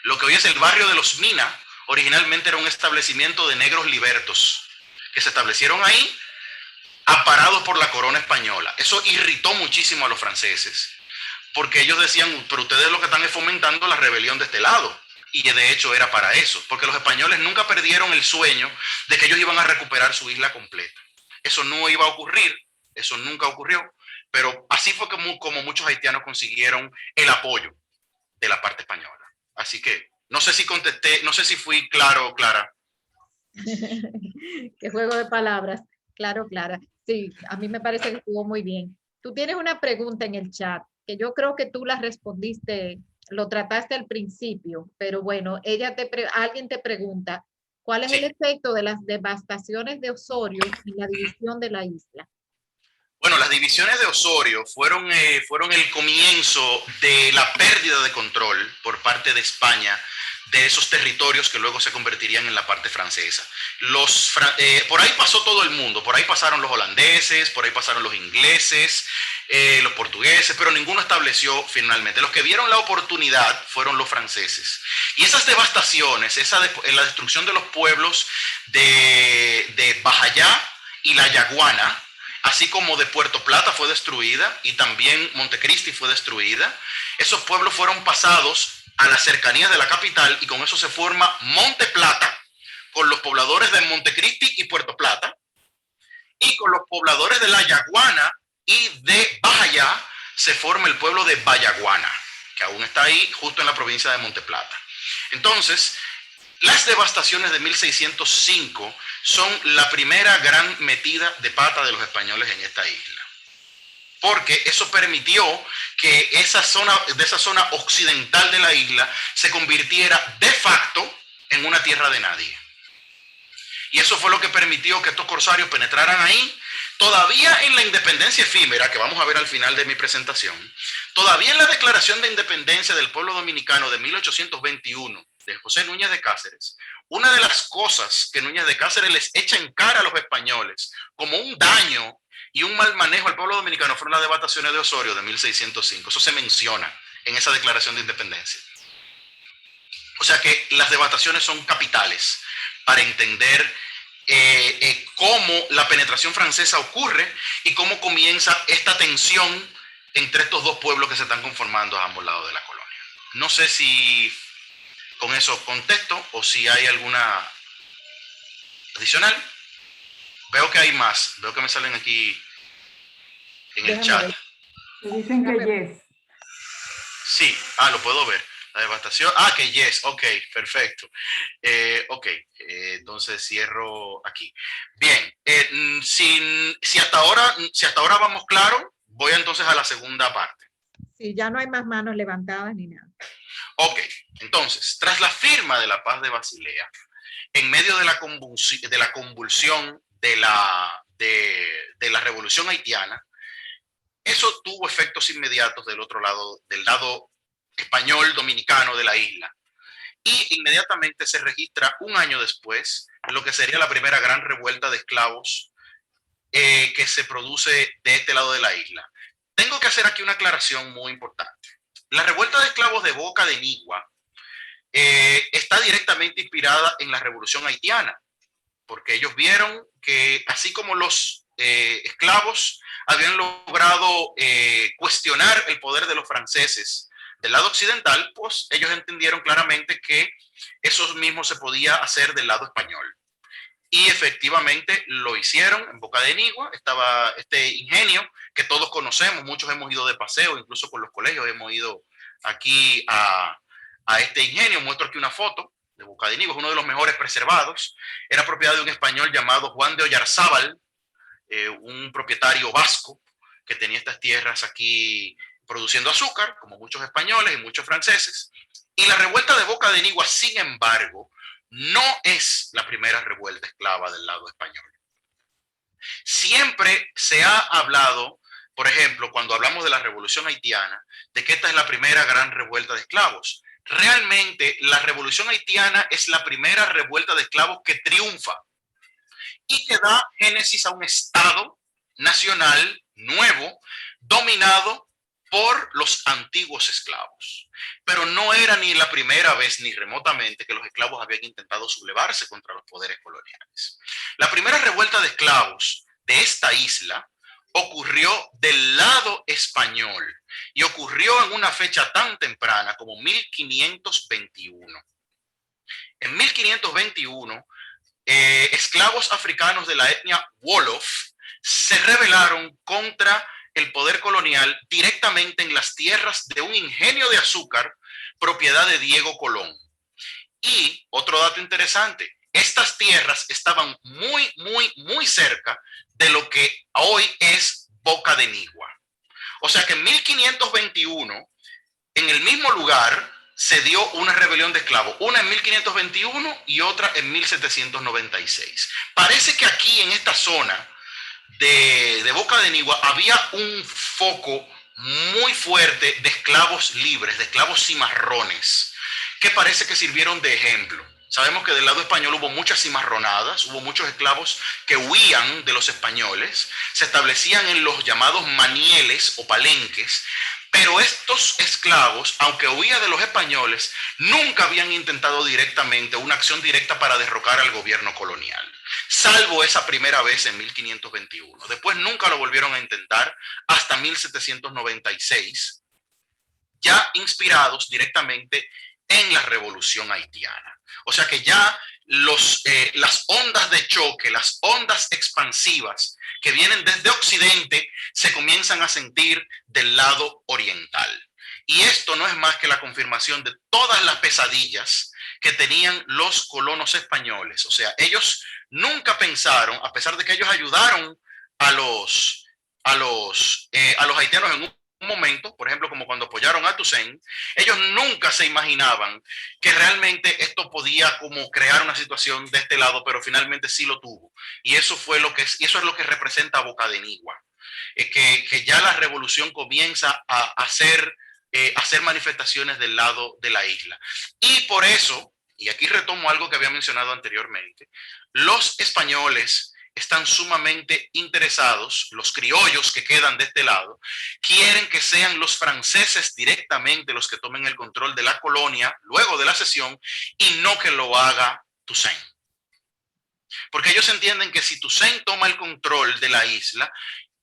Lo que hoy es el barrio de los Mina, originalmente era un establecimiento de negros libertos que se establecieron ahí, amparados por la corona española. Eso irritó muchísimo a los franceses, porque ellos decían, pero ustedes lo que están es fomentando la rebelión de este lado. Y de hecho era para eso, porque los españoles nunca perdieron el sueño de que ellos iban a recuperar su isla completa. Eso no iba a ocurrir, eso nunca ocurrió, pero así fue como muchos haitianos consiguieron el apoyo de la parte española. Así que no sé si contesté, no sé si fui claro o clara. Qué juego de palabras. Claro, Clara. Sí, a mí me parece que estuvo muy bien. Tú tienes una pregunta en el chat que yo creo que tú la respondiste, lo trataste al principio, pero bueno, alguien te pregunta, ¿Cuál es Sí. el efecto de las devastaciones de Osorio en la división de la isla? Bueno, las divisiones de Osorio fueron el comienzo de la pérdida de control por parte de España de esos territorios que luego se convertirían en la parte francesa. Por ahí pasó todo el mundo, por ahí pasaron los holandeses, por ahí pasaron los ingleses, los portugueses, pero ninguno estableció finalmente. Los que vieron la oportunidad fueron los franceses. Y esas devastaciones, la destrucción de los pueblos de Bajayá y La Yaguana, así como de Puerto Plata fue destruida y también Montecristi fue destruida. Esos pueblos fueron pasados a las cercanías de la capital y con eso se forma Monte Plata, con los pobladores de Montecristi y Puerto Plata, y con los pobladores de La Yaguana y de Bajayá se forma el pueblo de Bayaguana, que aún está ahí justo en la provincia de Monte Plata. Entonces, las devastaciones de 1605 son la primera gran metida de pata de los españoles en esta isla, porque eso permitió que de esa zona occidental de la isla se convirtiera de facto en una tierra de nadie. Y eso fue lo que permitió que estos corsarios penetraran ahí, todavía en la independencia efímera, que vamos a ver al final de mi presentación, todavía en la declaración de independencia del pueblo dominicano de 1821, de José Núñez de Cáceres. Una de las cosas que Núñez de Cáceres les echa en cara a los españoles como un daño y un mal manejo al pueblo dominicano fueron las devastaciones de Osorio de 1605. Eso se menciona en esa declaración de independencia. O sea que las devastaciones son capitales para entender cómo la penetración francesa ocurre y cómo comienza esta tensión entre estos dos pueblos que se están conformando a ambos lados de la colonia. No sé si con eso contesto o si hay alguna adicional. Veo que hay más, veo que me salen aquí en el chat. Me dicen que yes. Sí, lo puedo ver. La devastación. Que yes, ok, perfecto. Ok, entonces cierro aquí. Bien, si hasta ahora vamos claro, voy entonces a la segunda parte. Sí, ya no hay más manos levantadas ni nada. Ok, entonces, tras la firma de la paz de Basilea, en medio de la convulsión de la revolución haitiana, eso tuvo efectos inmediatos del otro lado, del lado español dominicano de la isla. Y inmediatamente se registra un año después lo que sería la primera gran revuelta de esclavos que se produce de este lado de la isla. Tengo que hacer aquí una aclaración muy importante. La revuelta de esclavos de Boca de Nigua está directamente inspirada en la revolución haitiana, porque ellos vieron que así como los esclavos habían logrado cuestionar el poder de los franceses del lado occidental, pues ellos entendieron claramente que eso mismo se podía hacer del lado español. Y efectivamente lo hicieron. En Boca de Nigua estaba este ingenio que todos conocemos, muchos hemos ido de paseo, incluso con los colegios hemos ido aquí a este ingenio. Muestro aquí una foto de Boca de Nigua, es uno de los mejores preservados. Era propiedad de un español llamado Juan de Oyarzábal, un propietario vasco que tenía estas tierras aquí produciendo azúcar, como muchos españoles y muchos franceses. Y la revuelta de Boca de Nigua, sin embargo, no es la primera revuelta esclava del lado español. Siempre se ha hablado, por ejemplo, cuando hablamos de la revolución haitiana, de que esta es la primera gran revuelta de esclavos. Realmente, la revolución haitiana es la primera revuelta de esclavos que triunfa y que da génesis a un Estado nacional nuevo, dominado por los antiguos esclavos. Pero no era ni la primera vez ni remotamente que los esclavos habían intentado sublevarse contra los poderes coloniales. La primera revuelta de esclavos de esta isla ocurrió del lado español y ocurrió en una fecha tan temprana como 1521. En 1521, esclavos africanos de la etnia Wolof se rebelaron contra el poder colonial directamente en las tierras de un ingenio de azúcar propiedad de Diego Colón. Y otro dato interesante, estas tierras estaban muy cerca de lo que hoy es Boca de Nigua. O sea que en 1521, en el mismo lugar, se dio una rebelión de esclavos, una en 1521 y otra en 1796. Parece que aquí en esta zona de Boca de Nigua había un foco muy fuerte de esclavos libres, de esclavos cimarrones, que parece que sirvieron de ejemplo. Sabemos que del lado español hubo muchas cimarronadas, hubo muchos esclavos que huían de los españoles, se establecían en los llamados manieles o palenques, pero estos esclavos, aunque huían de los españoles, nunca habían intentado directamente una acción directa para derrocar al gobierno colonial, salvo esa primera vez en 1521. Después nunca lo volvieron a intentar hasta 1796, ya inspirados directamente en la revolución haitiana. O sea que ya las ondas de choque, las ondas expansivas que vienen desde Occidente se comienzan a sentir del lado oriental. Y esto no es más que la confirmación de todas las pesadillas que tenían los colonos españoles. O sea, ellos nunca pensaron, a pesar de que ellos ayudaron a los haitianos en un momento, por ejemplo, como cuando apoyaron a Toussaint, ellos nunca se imaginaban que realmente esto podía como crear una situación de este lado, pero finalmente sí lo tuvo. Y eso es lo que representa Boca de Nigua, que ya la revolución comienza a hacer manifestaciones del lado de la isla. Y por eso, y aquí retomo algo que había mencionado anteriormente, los españoles están sumamente interesados, los criollos que quedan de este lado, quieren que sean los franceses directamente los que tomen el control de la colonia luego de la cesión y no que lo haga Toussaint. Porque ellos entienden que si Toussaint toma el control de la isla,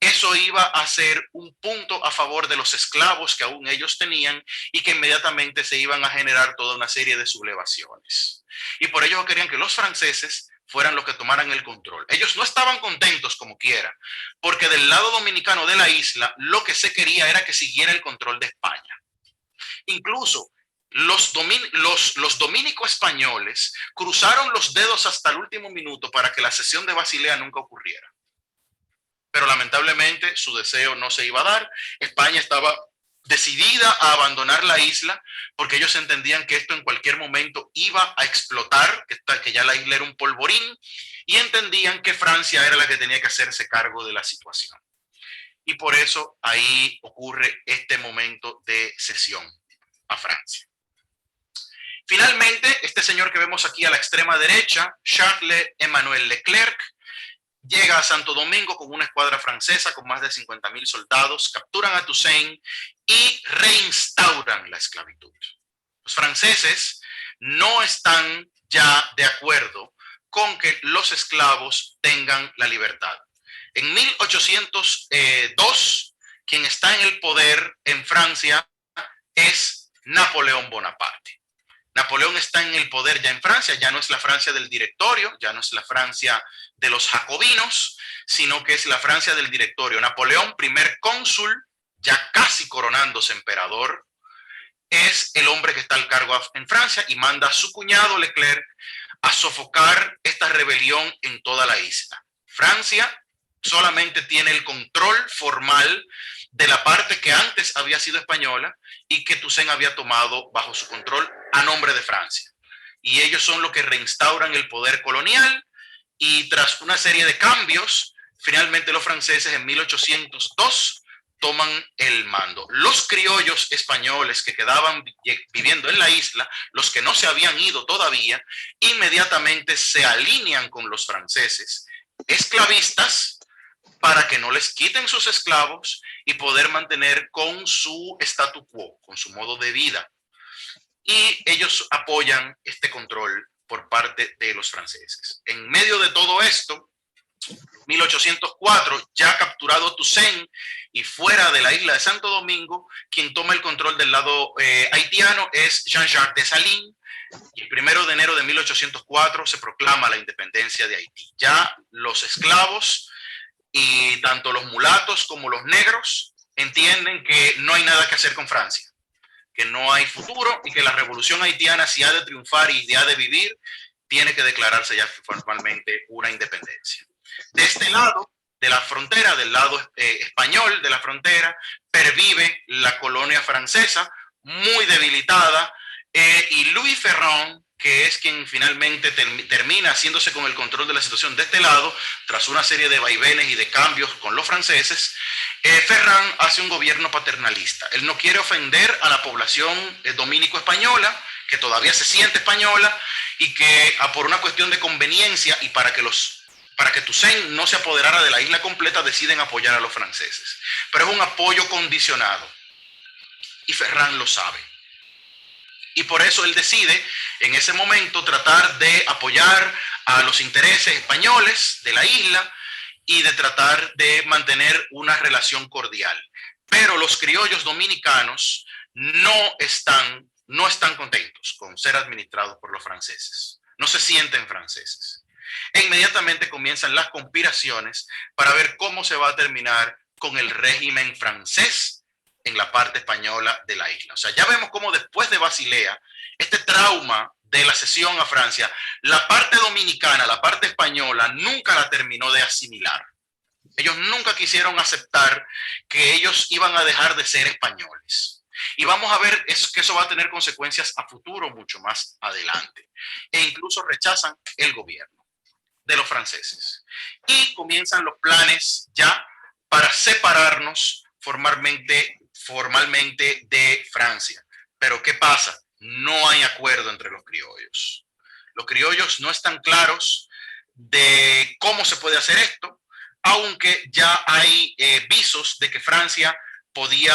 eso iba a ser un punto a favor de los esclavos que aún ellos tenían y que inmediatamente se iban a generar toda una serie de sublevaciones. Y por ello querían que los franceses fueran los que tomaran el control. Ellos no estaban contentos como quiera, porque del lado dominicano de la isla lo que se quería era que siguiera el control de España. Incluso los dominicos españoles cruzaron los dedos hasta el último minuto para que la cesión de Basilea nunca ocurriera. Pero lamentablemente su deseo no se iba a dar. España estaba decidida a abandonar la isla porque ellos entendían que esto en cualquier momento iba a explotar, que ya la isla era un polvorín, y entendían que Francia era la que tenía que hacerse cargo de la situación. Y por eso ahí ocurre este momento de cesión a Francia. Finalmente, este señor que vemos aquí a la extrema derecha, Charles-Emmanuel Leclerc, llega a Santo Domingo con una escuadra francesa con más de 50,000 soldados, capturan a Toussaint y reinstauran la esclavitud. Los franceses no están ya de acuerdo con que los esclavos tengan la libertad. En 1802, quien está en el poder en Francia es Napoleón Bonaparte. Napoleón está en el poder ya en Francia, ya no es la Francia del Directorio, ya no es la Francia de los jacobinos, sino que es la Francia del Directorio. Napoleón, primer cónsul, ya casi coronándose emperador, es el hombre que está al cargo en Francia y manda a su cuñado Leclerc a sofocar esta rebelión en toda la isla. Francia solamente tiene el control formal de la parte que antes había sido española y que Toussaint había tomado bajo su control a nombre de Francia. Y ellos son los que reinstauran el poder colonial y tras una serie de cambios, finalmente los franceses en 1802 toman el mando. Los criollos españoles que quedaban viviendo en la isla, los que no se habían ido todavía, inmediatamente se alinean con los franceses esclavistas para que no les quiten sus esclavos y poder mantener con su statu quo, con su modo de vida. Y ellos apoyan este control por parte de los franceses. En medio de todo esto, 1804, ya capturado Toussaint y fuera de la isla de Santo Domingo, quien toma el control del lado haitiano es Jean-Jacques Dessalines. Y el 1 de enero de 1804 se proclama la independencia de Haití. Ya los esclavos y tanto los mulatos como los negros entienden que no hay nada que hacer con Francia, que no hay futuro y que la revolución haitiana, si ha de triunfar y si ha de vivir, tiene que declararse ya formalmente una independencia. De este lado de la frontera, del lado español de la frontera, pervive la colonia francesa muy debilitada, y Louis Ferrand, que es quien finalmente termina haciéndose con el control de la situación de este lado, tras una serie de vaivenes y de cambios con los franceses. Ferrand hace un gobierno paternalista. Él no quiere ofender a la población dominico-española, que todavía se siente española, y que por una cuestión de conveniencia y para que Toussaint no se apoderara de la isla completa, deciden apoyar a los franceses. Pero es un apoyo condicionado. Y Ferrand lo sabe. Y por eso él decide en ese momento tratar de apoyar a los intereses españoles de la isla y de tratar de mantener una relación cordial. Pero los criollos dominicanos no están contentos con ser administrados por los franceses. No se sienten franceses. E inmediatamente comienzan las conspiraciones para ver cómo se va a terminar con el régimen francés en la parte española de la isla. O sea, ya vemos cómo después de Basilea, este trauma de la cesión a Francia, la parte dominicana, la parte española, nunca la terminó de asimilar. Ellos nunca quisieron aceptar que ellos iban a dejar de ser españoles. Y vamos a ver que eso va a tener consecuencias a futuro mucho más adelante. E incluso rechazan el gobierno de los franceses. Y comienzan los planes ya para separarnos formalmente de Francia. Pero ¿qué pasa? No hay acuerdo entre los criollos. Los criollos no están claros de cómo se puede hacer esto, aunque ya hay visos de que Francia podía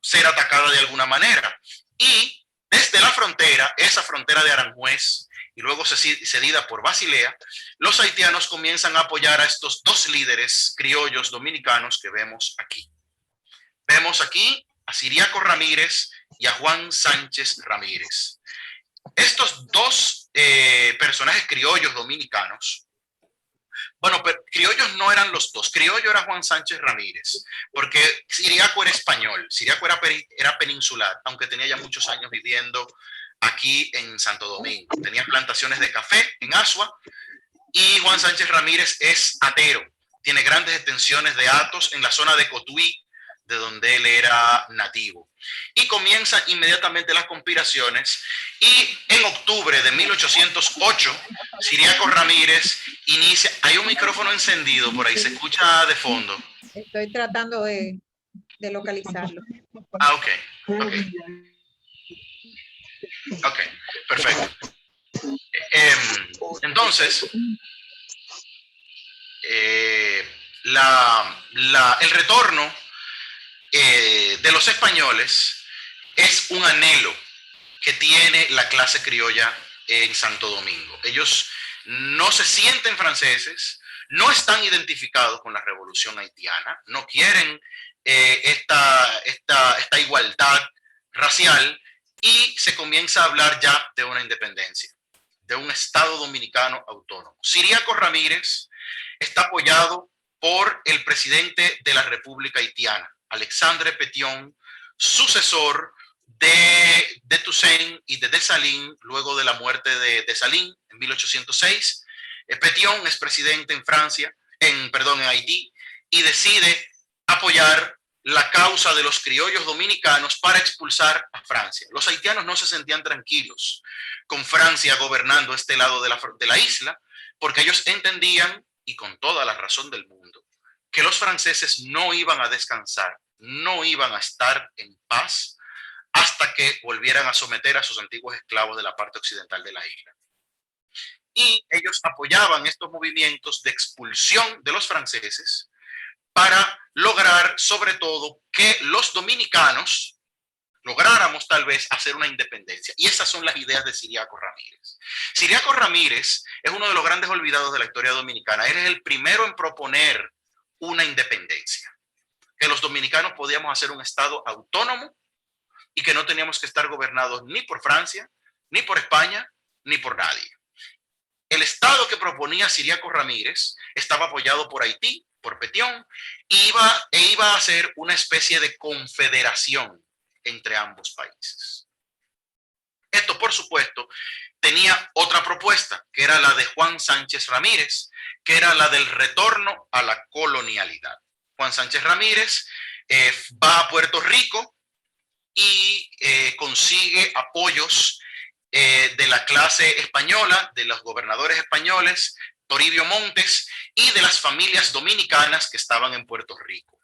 ser atacada de alguna manera. Y desde la frontera, esa frontera de Aranjuez, y luego cedida por Basilea, los haitianos comienzan a apoyar a estos dos líderes criollos dominicanos que vemos aquí. Vemos aquí a Ciriaco Ramírez y a Juan Sánchez Ramírez. Estos dos personajes criollos dominicanos, bueno, pero criollos no eran los dos. Criollo era Juan Sánchez Ramírez, porque Ciriaco era español, Ciriaco era peninsular, aunque tenía ya muchos años viviendo aquí en Santo Domingo. Tenía plantaciones de café en Asua, y Juan Sánchez Ramírez es atero. Tiene grandes extensiones de hatos en la zona de Cotuí, de donde él era nativo. Y comienzan inmediatamente las conspiraciones, y en octubre de 1808, Ciriaco Ramírez inicia... Hay un micrófono encendido por ahí, se escucha de fondo. Estoy tratando de localizarlo. Ah, ok, perfecto. Entonces, el retorno de los españoles es un anhelo que tiene la clase criolla en Santo Domingo. Ellos no se sienten franceses, no están identificados con la revolución haitiana, no quieren esta igualdad racial, y se comienza a hablar ya de una independencia, de un Estado dominicano autónomo. Ciriaco Ramírez está apoyado por el presidente de la República Haitiana, Alexandre Petion, sucesor de Toussaint y de Dessalines, luego de la muerte de Dessalines en 1806. Petion es presidente en en Haití, y decide apoyar la causa de los criollos dominicanos para expulsar a Francia. Los haitianos no se sentían tranquilos con Francia gobernando este lado de la isla, porque ellos entendían, y con toda la razón del mundo, que los franceses no iban a descansar, no iban a estar en paz hasta que volvieran a someter a sus antiguos esclavos de la parte occidental de la isla. Y ellos apoyaban estos movimientos de expulsión de los franceses para lograr, sobre todo, que los dominicanos lográramos tal vez hacer una independencia. Y esas son las ideas de Ciriaco Ramírez. Ciriaco Ramírez es uno de los grandes olvidados de la historia dominicana. Él es el primero en proponer una independencia, que los dominicanos podíamos hacer un estado autónomo y que no teníamos que estar gobernados ni por Francia, ni por España, ni por nadie. El estado que proponía Ciriaco Ramírez estaba apoyado por Haití, por Petion, iba a ser una especie de confederación entre ambos países. Esto, por supuesto, tenía otra propuesta, que era la de Juan Sánchez Ramírez, que era la del retorno a la colonialidad. Juan Sánchez Ramírez va a Puerto Rico y consigue apoyos de la clase española, de los gobernadores españoles, Toribio Montes, y de las familias dominicanas que estaban en Puerto Rico.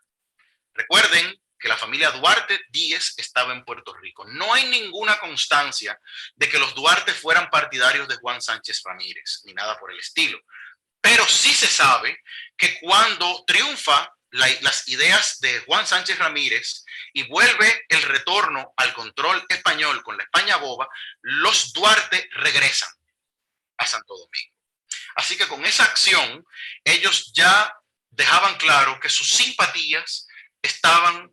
Recuerden que la familia Duarte Díez estaba en Puerto Rico. No hay ninguna constancia de que los Duarte fueran partidarios de Juan Sánchez Ramírez, ni nada por el estilo. Pero sí se sabe que cuando triunfa las ideas de Juan Sánchez Ramírez y vuelve el retorno al control español con la España boba, los Duarte regresan a Santo Domingo. Así que con esa acción, ellos ya dejaban claro que sus simpatías estaban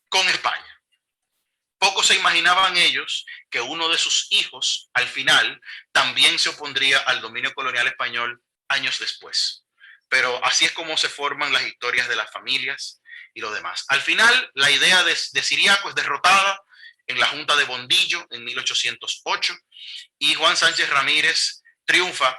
con España. Poco se imaginaban ellos que uno de sus hijos, al final, también se opondría al dominio colonial español años después. Pero así es como se forman las historias de las familias y lo demás. Al final, la idea de Siriaco es derrotada en la Junta de Bondillo en 1808 y Juan Sánchez Ramírez triunfa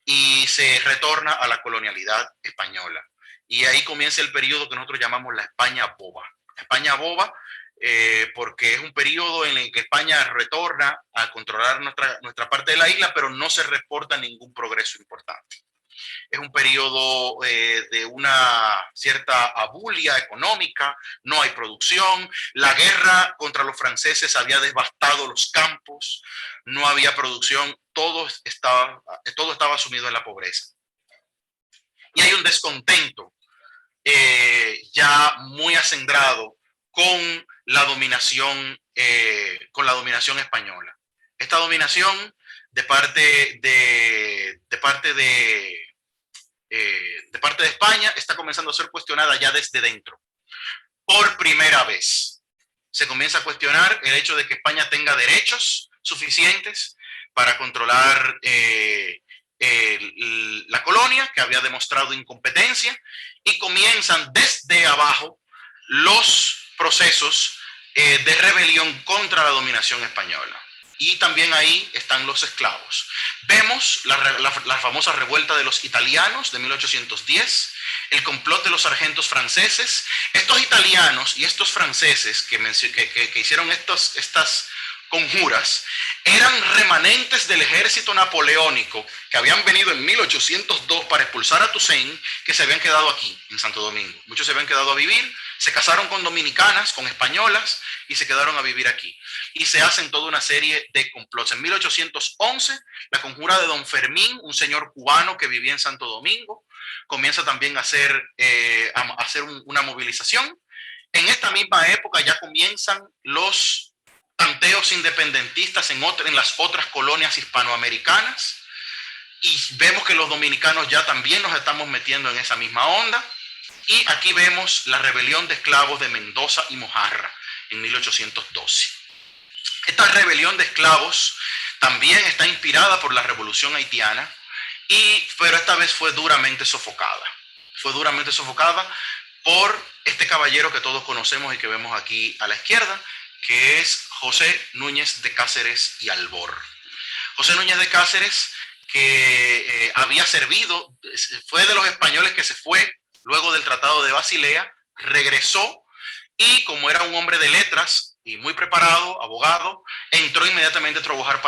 y se retorna a la colonialidad española. Y ahí comienza el periodo que nosotros llamamos la España boba. España boba porque es un periodo en el que España retorna a controlar nuestra parte de la isla, pero no se reporta ningún progreso importante. Es un periodo de una cierta abulia económica, no hay producción, la guerra contra los franceses había devastado los campos, no había producción, todo estaba sumido en la pobreza. Y hay un descontento ya muy acendrado con la dominación española. Esta dominación de parte de España está comenzando a ser cuestionada ya desde dentro. Por primera vez se comienza a cuestionar el hecho de que España tenga derechos suficientes para controlar la colonia, que había demostrado incompetencia, y comienzan desde abajo los procesos de rebelión contra la dominación española. Y también ahí están los esclavos. Vemos la famosa revuelta de los italianos de 1810, el complot de los sargentos franceses. Estos italianos y estos franceses que hicieron estas conjuras eran remanentes del ejército napoleónico que habían venido en 1802 para expulsar a Toussaint, que se habían quedado aquí en Santo Domingo. Muchos se habían quedado a vivir, se casaron con dominicanas, con españolas y se quedaron a vivir aquí. Y se hacen toda una serie de complots. En 1811, la conjura de Don Fermín, un señor cubano que vivía en Santo Domingo, comienza también a hacer una movilización. En esta misma época ya comienzan los tanteos independentistas en las otras colonias hispanoamericanas y vemos que los dominicanos ya también nos estamos metiendo en esa misma onda. Y aquí vemos la rebelión de esclavos de Mendoza y Mojarra en 1812. Esta rebelión de esclavos también está inspirada por la revolución haitiana, pero esta vez fue duramente sofocada. Fue duramente sofocada por este caballero que todos conocemos y que vemos aquí a la izquierda, que es José Núñez de Cáceres y Albor. José Núñez de Cáceres, que había servido, fue de los españoles que se fue luego del Tratado de Basilea, regresó y como era un hombre de letras y muy preparado, abogado, entró inmediatamente a trabajar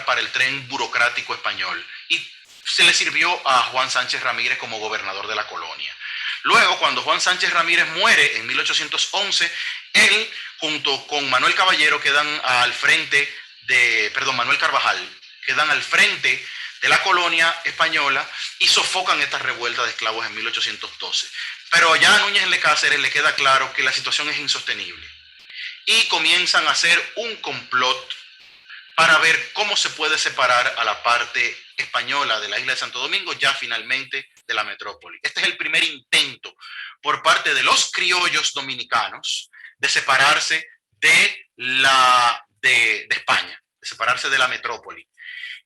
para el tren burocrático español y se le sirvió a Juan Sánchez Ramírez como gobernador de la colonia. Luego, cuando Juan Sánchez Ramírez muere en 1811, él junto con Manuel Caballero Manuel Carvajal, quedan al frente de la colonia española y sofocan esta revuelta de esclavos en 1812. Pero ya a Núñez de Cáceres le queda claro que la situación es insostenible y comienzan a hacer un complot para ver cómo se puede separar a la parte española de la isla de Santo Domingo ya finalmente de la metrópoli. Este es el primer intento por parte de los criollos dominicanos de separarse de España, de separarse de la metrópoli.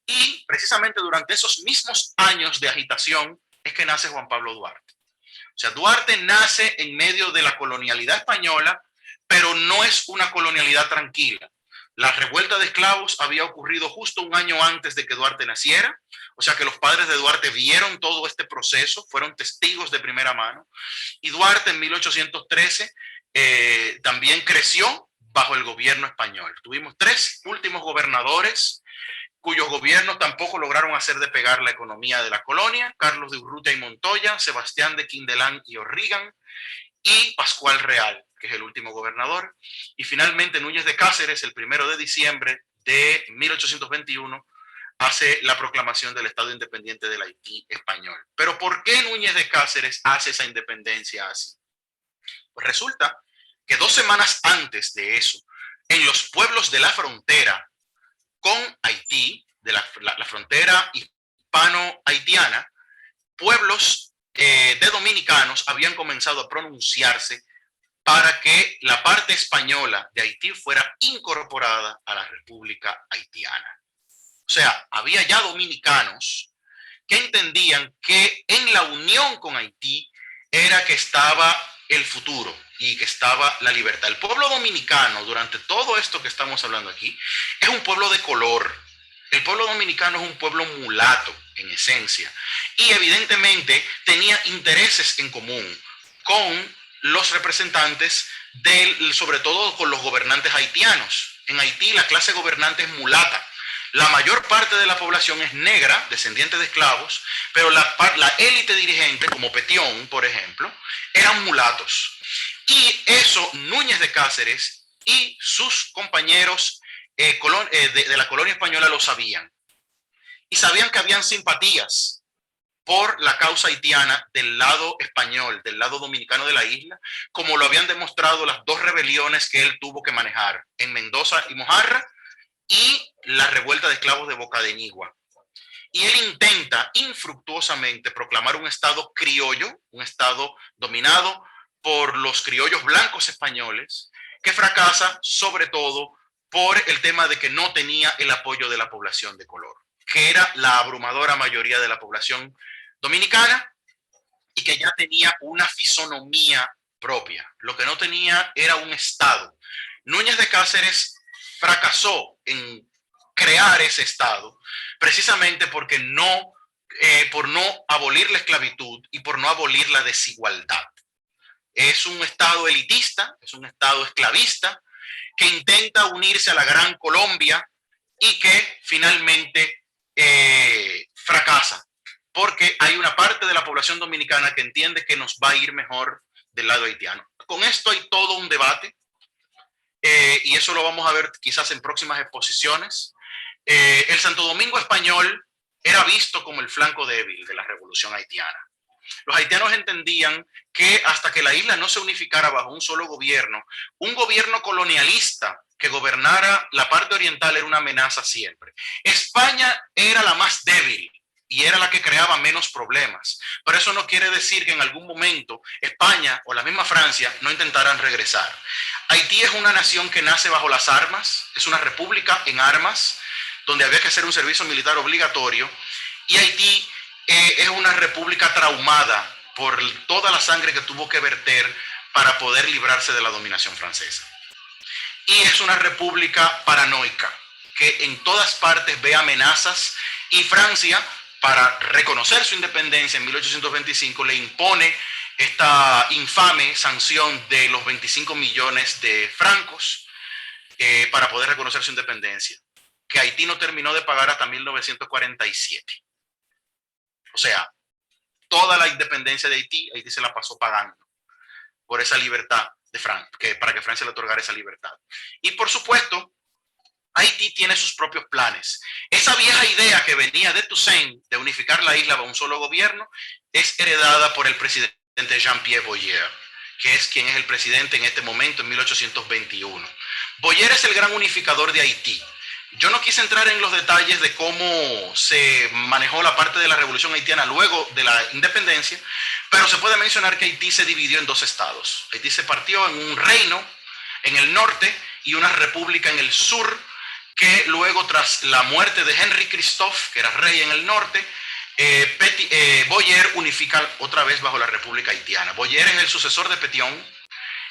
Y precisamente durante esos mismos años de agitación es que nace Juan Pablo Duarte. O sea, Duarte nace en medio de la colonialidad española, pero no es una colonialidad tranquila. La revuelta de esclavos había ocurrido justo un año antes de que Duarte naciera, o sea que los padres de Duarte vieron todo este proceso, fueron testigos de primera mano, y Duarte en 1813 también creció bajo el gobierno español. Tuvimos 3 últimos gobernadores cuyos gobiernos tampoco lograron hacer despegar la economía de la colonia: Carlos de Urrutia y Montoya, Sebastián de Quindelán y O'Regan, y Pascual Real, que es el último gobernador. Y finalmente Núñez de Cáceres, el 1 de diciembre de 1821, hace la proclamación del Estado Independiente del Haití español. Pero ¿por qué Núñez de Cáceres hace esa independencia así? Pues resulta que 2 semanas antes de eso, en los pueblos de la frontera con Haití, de la frontera hispano-haitiana, pueblos de dominicanos habían comenzado a pronunciarse para que la parte española de Haití fuera incorporada a la República Haitiana. O sea, había ya dominicanos que entendían que en la unión con Haití era que estaba el futuro y que estaba la libertad. El pueblo dominicano, durante todo esto que estamos hablando aquí, es un pueblo de color. El pueblo dominicano es un pueblo mulato en esencia y evidentemente tenía intereses en común con los representantes sobre todo con los gobernantes haitianos. En Haití la clase gobernante es mulata. La mayor parte de la población es negra, descendiente de esclavos, pero la élite dirigente, como Petión, por ejemplo, eran mulatos. Y eso Núñez de Cáceres y sus compañeros de la colonia española lo sabían. Y sabían que habían simpatías por la causa haitiana del lado español, del lado dominicano de la isla, como lo habían demostrado las 2 rebeliones que él tuvo que manejar en Mendoza y Mojarra, y la revuelta de esclavos de Boca de Nigua. Y él intenta infructuosamente proclamar un estado criollo, un estado dominado por los criollos blancos españoles, que fracasa sobre todo por el tema de que no tenía el apoyo de la población de color, que era la abrumadora mayoría de la población dominicana y que ya tenía una fisonomía propia. Lo que no tenía era un estado. Núñez de Cáceres fracasó en crear ese estado precisamente porque por no abolir la esclavitud y por no abolir la desigualdad. Es un estado elitista, es un estado esclavista que intenta unirse a la Gran Colombia y que finalmente fracasa porque hay una parte de la población dominicana que entiende que nos va a ir mejor del lado haitiano. Con esto hay todo un debate. Y eso lo vamos a ver quizás en próximas exposiciones. El Santo Domingo español era visto como el flanco débil de la revolución haitiana. Los haitianos entendían que hasta que la isla no se unificara bajo un solo gobierno, un gobierno colonialista que gobernara la parte oriental era una amenaza siempre. España era la más débil y era la que creaba menos problemas. Pero eso no quiere decir que en algún momento España o la misma Francia no intentaran regresar. Haití es una nación que nace bajo las armas, es una república en armas, donde había que hacer un servicio militar obligatorio, y Haití es una república traumada por toda la sangre que tuvo que verter para poder librarse de la dominación francesa. Y es una república paranoica, que en todas partes ve amenazas, y Francia, para reconocer su independencia en 1825, le impone esta infame sanción de los 25 millones de francos para poder reconocer su independencia, que Haití no terminó de pagar hasta 1947. O sea, toda la independencia de Haití, Haití se la pasó pagando por esa libertad de Francia, para que Francia le otorgara esa libertad. Y por supuesto, Haití tiene sus propios planes. Esa vieja idea que venía de Toussaint de unificar la isla bajo un solo gobierno es heredada por el presidente Jean-Pierre Boyer, que es quien es el presidente en este momento en 1821. Boyer es el gran unificador de Haití. Yo no quise entrar en los detalles de cómo se manejó la parte de la revolución haitiana luego de la independencia, pero se puede mencionar que Haití se dividió en 2 estados. Haití se partió en un reino en el norte y una república en el sur, que luego, tras la muerte de Henri Christophe, que era rey en el norte, Boyer unifica otra vez bajo la República Haitiana. Boyer es el sucesor de Petión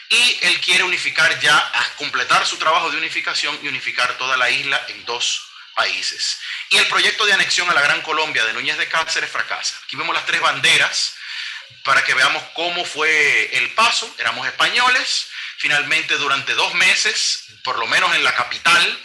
y él quiere unificar ya, a completar su trabajo de unificación y unificar toda la isla en 2 países. Y el proyecto de anexión a la Gran Colombia de Núñez de Cáceres fracasa. Aquí vemos las 3 banderas para que veamos cómo fue el paso. Éramos españoles, Finalmente, durante 2 meses, por lo menos en la capital,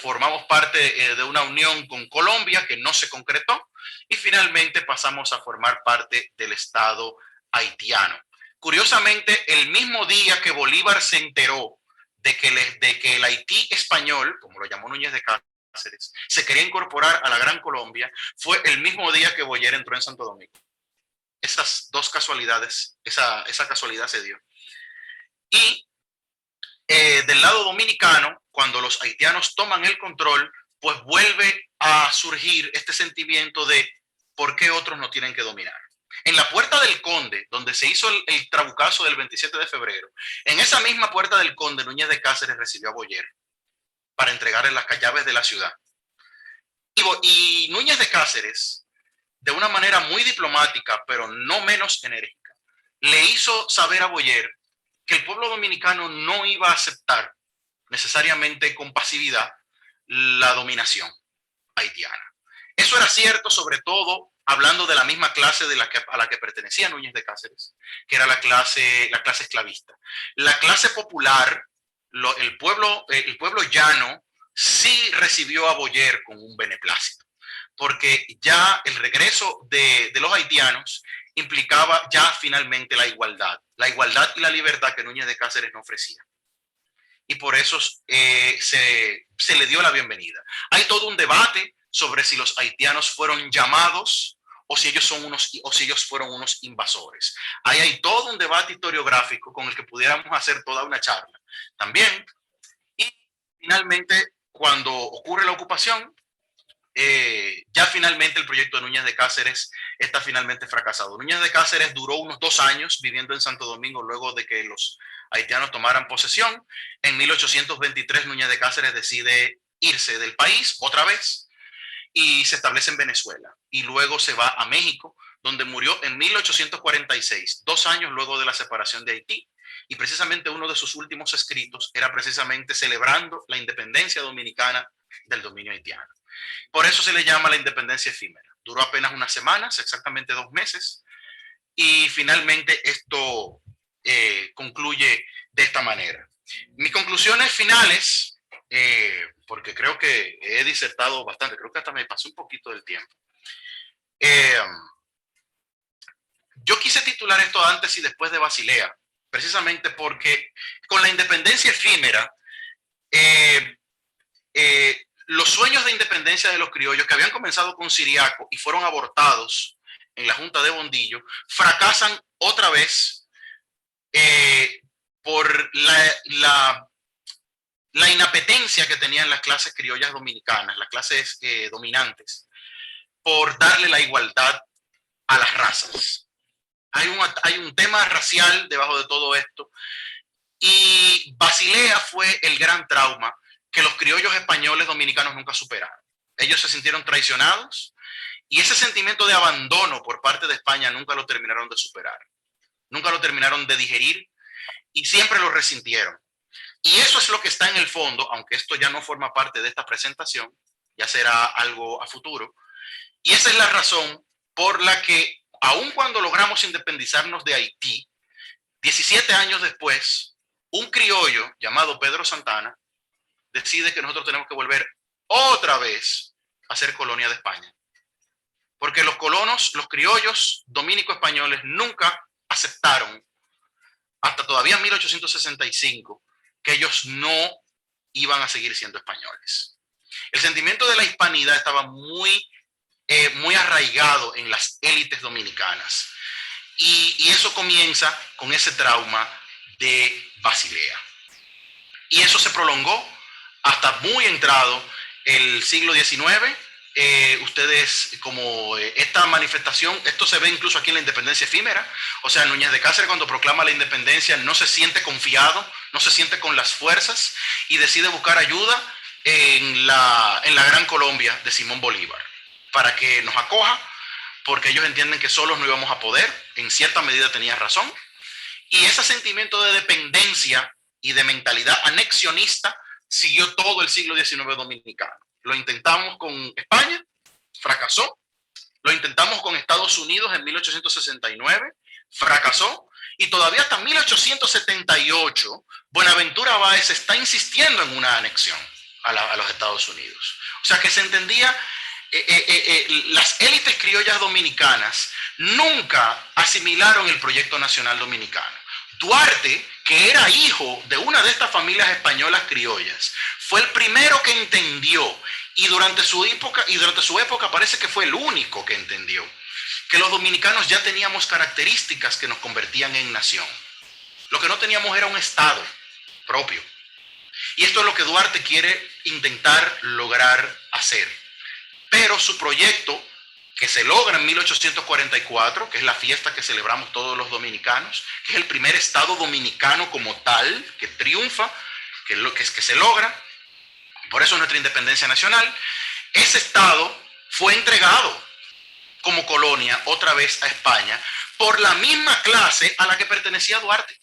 formamos parte de una unión con Colombia que no se concretó y finalmente pasamos a formar parte del Estado haitiano. Curiosamente, el mismo día que Bolívar se enteró de que el Haití español, como lo llamó Núñez de Cáceres, se quería incorporar a la Gran Colombia, fue el mismo día que Boyer entró en Santo Domingo. Esas dos casualidades, esa casualidad se dio. Y del lado dominicano, cuando los haitianos toman el control, pues vuelve a surgir este sentimiento de por qué otros no tienen que dominar. En la Puerta del Conde, donde se hizo el trabucazo del 27 de febrero, en esa misma Puerta del Conde, Núñez de Cáceres recibió a Boyer para entregarle las llaves de la ciudad. Y Núñez de Cáceres, de una manera muy diplomática, pero no menos enérgica, le hizo saber a Boyer que el pueblo dominicano no iba a aceptar necesariamente con pasividad la dominación haitiana. Eso era cierto, sobre todo hablando de la misma clase a la que pertenecía Núñez de Cáceres, que era la clase esclavista. La clase popular, el pueblo llano, sí recibió a Boyer con un beneplácito, porque ya el regreso de los haitianos implicaba ya finalmente la igualdad y la libertad que Núñez de Cáceres no ofrecía. Y por eso se le dio la bienvenida. Hay todo un debate sobre si los haitianos fueron llamados o si ellos fueron unos invasores. Ahí hay todo un debate historiográfico con el que pudiéramos hacer toda una charla también. Y finalmente, cuando ocurre la ocupación, ya finalmente el proyecto de Núñez de Cáceres está finalmente fracasado. Núñez de Cáceres duró unos 2 años viviendo en Santo Domingo luego de que los haitianos tomaran posesión. En 1823 Núñez de Cáceres decide irse del país otra vez y se establece en Venezuela y luego se va a México, donde murió en 1846, 2 años luego de la separación de Haití. Y precisamente uno de sus últimos escritos era precisamente celebrando la independencia dominicana del dominio haitiano. Por eso se le llama la independencia efímera. Duró apenas unas semanas, exactamente 2 meses, y finalmente esto concluye de esta manera. Mis conclusiones finales, porque creo que he disertado bastante, creo que hasta me pasé un poquito del tiempo. Yo quise titular esto antes y después de Basilea, precisamente porque con la independencia efímera, los sueños de independencia de los criollos que habían comenzado con Siriaco y fueron abortados en la Junta de Bondillo, fracasan otra vez por la inapetencia que tenían las clases criollas dominicanas, las clases dominantes, por darle la igualdad a las razas. Hay un tema racial debajo de todo esto, y Basilea fue el gran trauma que los criollos españoles dominicanos nunca superaron. Ellos se sintieron traicionados y ese sentimiento de abandono por parte de España nunca lo terminaron de superar, nunca lo terminaron de digerir y siempre lo resintieron. Y eso es lo que está en el fondo, aunque esto ya no forma parte de esta presentación, ya será algo a futuro. Y esa es la razón por la que, aun cuando logramos independizarnos de Haití, 17 años después, un criollo llamado Pedro Santana decide que nosotros tenemos que volver otra vez a ser colonia de España. Porque los criollos dominico-españoles nunca aceptaron, hasta todavía 1865, que ellos no iban a seguir siendo españoles. El sentimiento de la hispanidad estaba muy arraigado en las élites dominicanas. Y eso comienza con ese trauma de Basilea. Y eso se prolongó hasta muy entrado el siglo XIX. Ustedes, como esta manifestación, esto se ve incluso aquí en la independencia efímera. O sea, Núñez de Cáceres, cuando proclama la independencia, no se siente confiado, no se siente con las fuerzas y decide buscar ayuda en la Gran Colombia de Simón Bolívar para que nos acoja, porque ellos entienden que solos no íbamos a poder. En cierta medida tenía razón. Y ese sentimiento de dependencia y de mentalidad anexionista siguió todo el siglo XIX dominicano. Lo intentamos con España, fracasó. Lo intentamos con Estados Unidos en 1869, fracasó. Y todavía hasta 1878, Buenaventura Báez está insistiendo en una anexión a los Estados Unidos. O sea que se entendía, las élites criollas dominicanas nunca asimilaron el proyecto nacional dominicano. Duarte, que era hijo de una de estas familias españolas criollas, fue el primero que entendió, y durante su época parece que fue el único que entendió, que los dominicanos ya teníamos características que nos convertían en nación. Lo que no teníamos era un estado propio. Y esto es lo que Duarte quiere intentar lograr hacer. Pero su proyecto, que se logra en 1844, que es la fiesta que celebramos todos los dominicanos, que es el primer estado dominicano como tal, que triunfa, que se logra, por eso nuestra independencia nacional, ese estado fue entregado como colonia otra vez a España por la misma clase a la que pertenecía Duarte.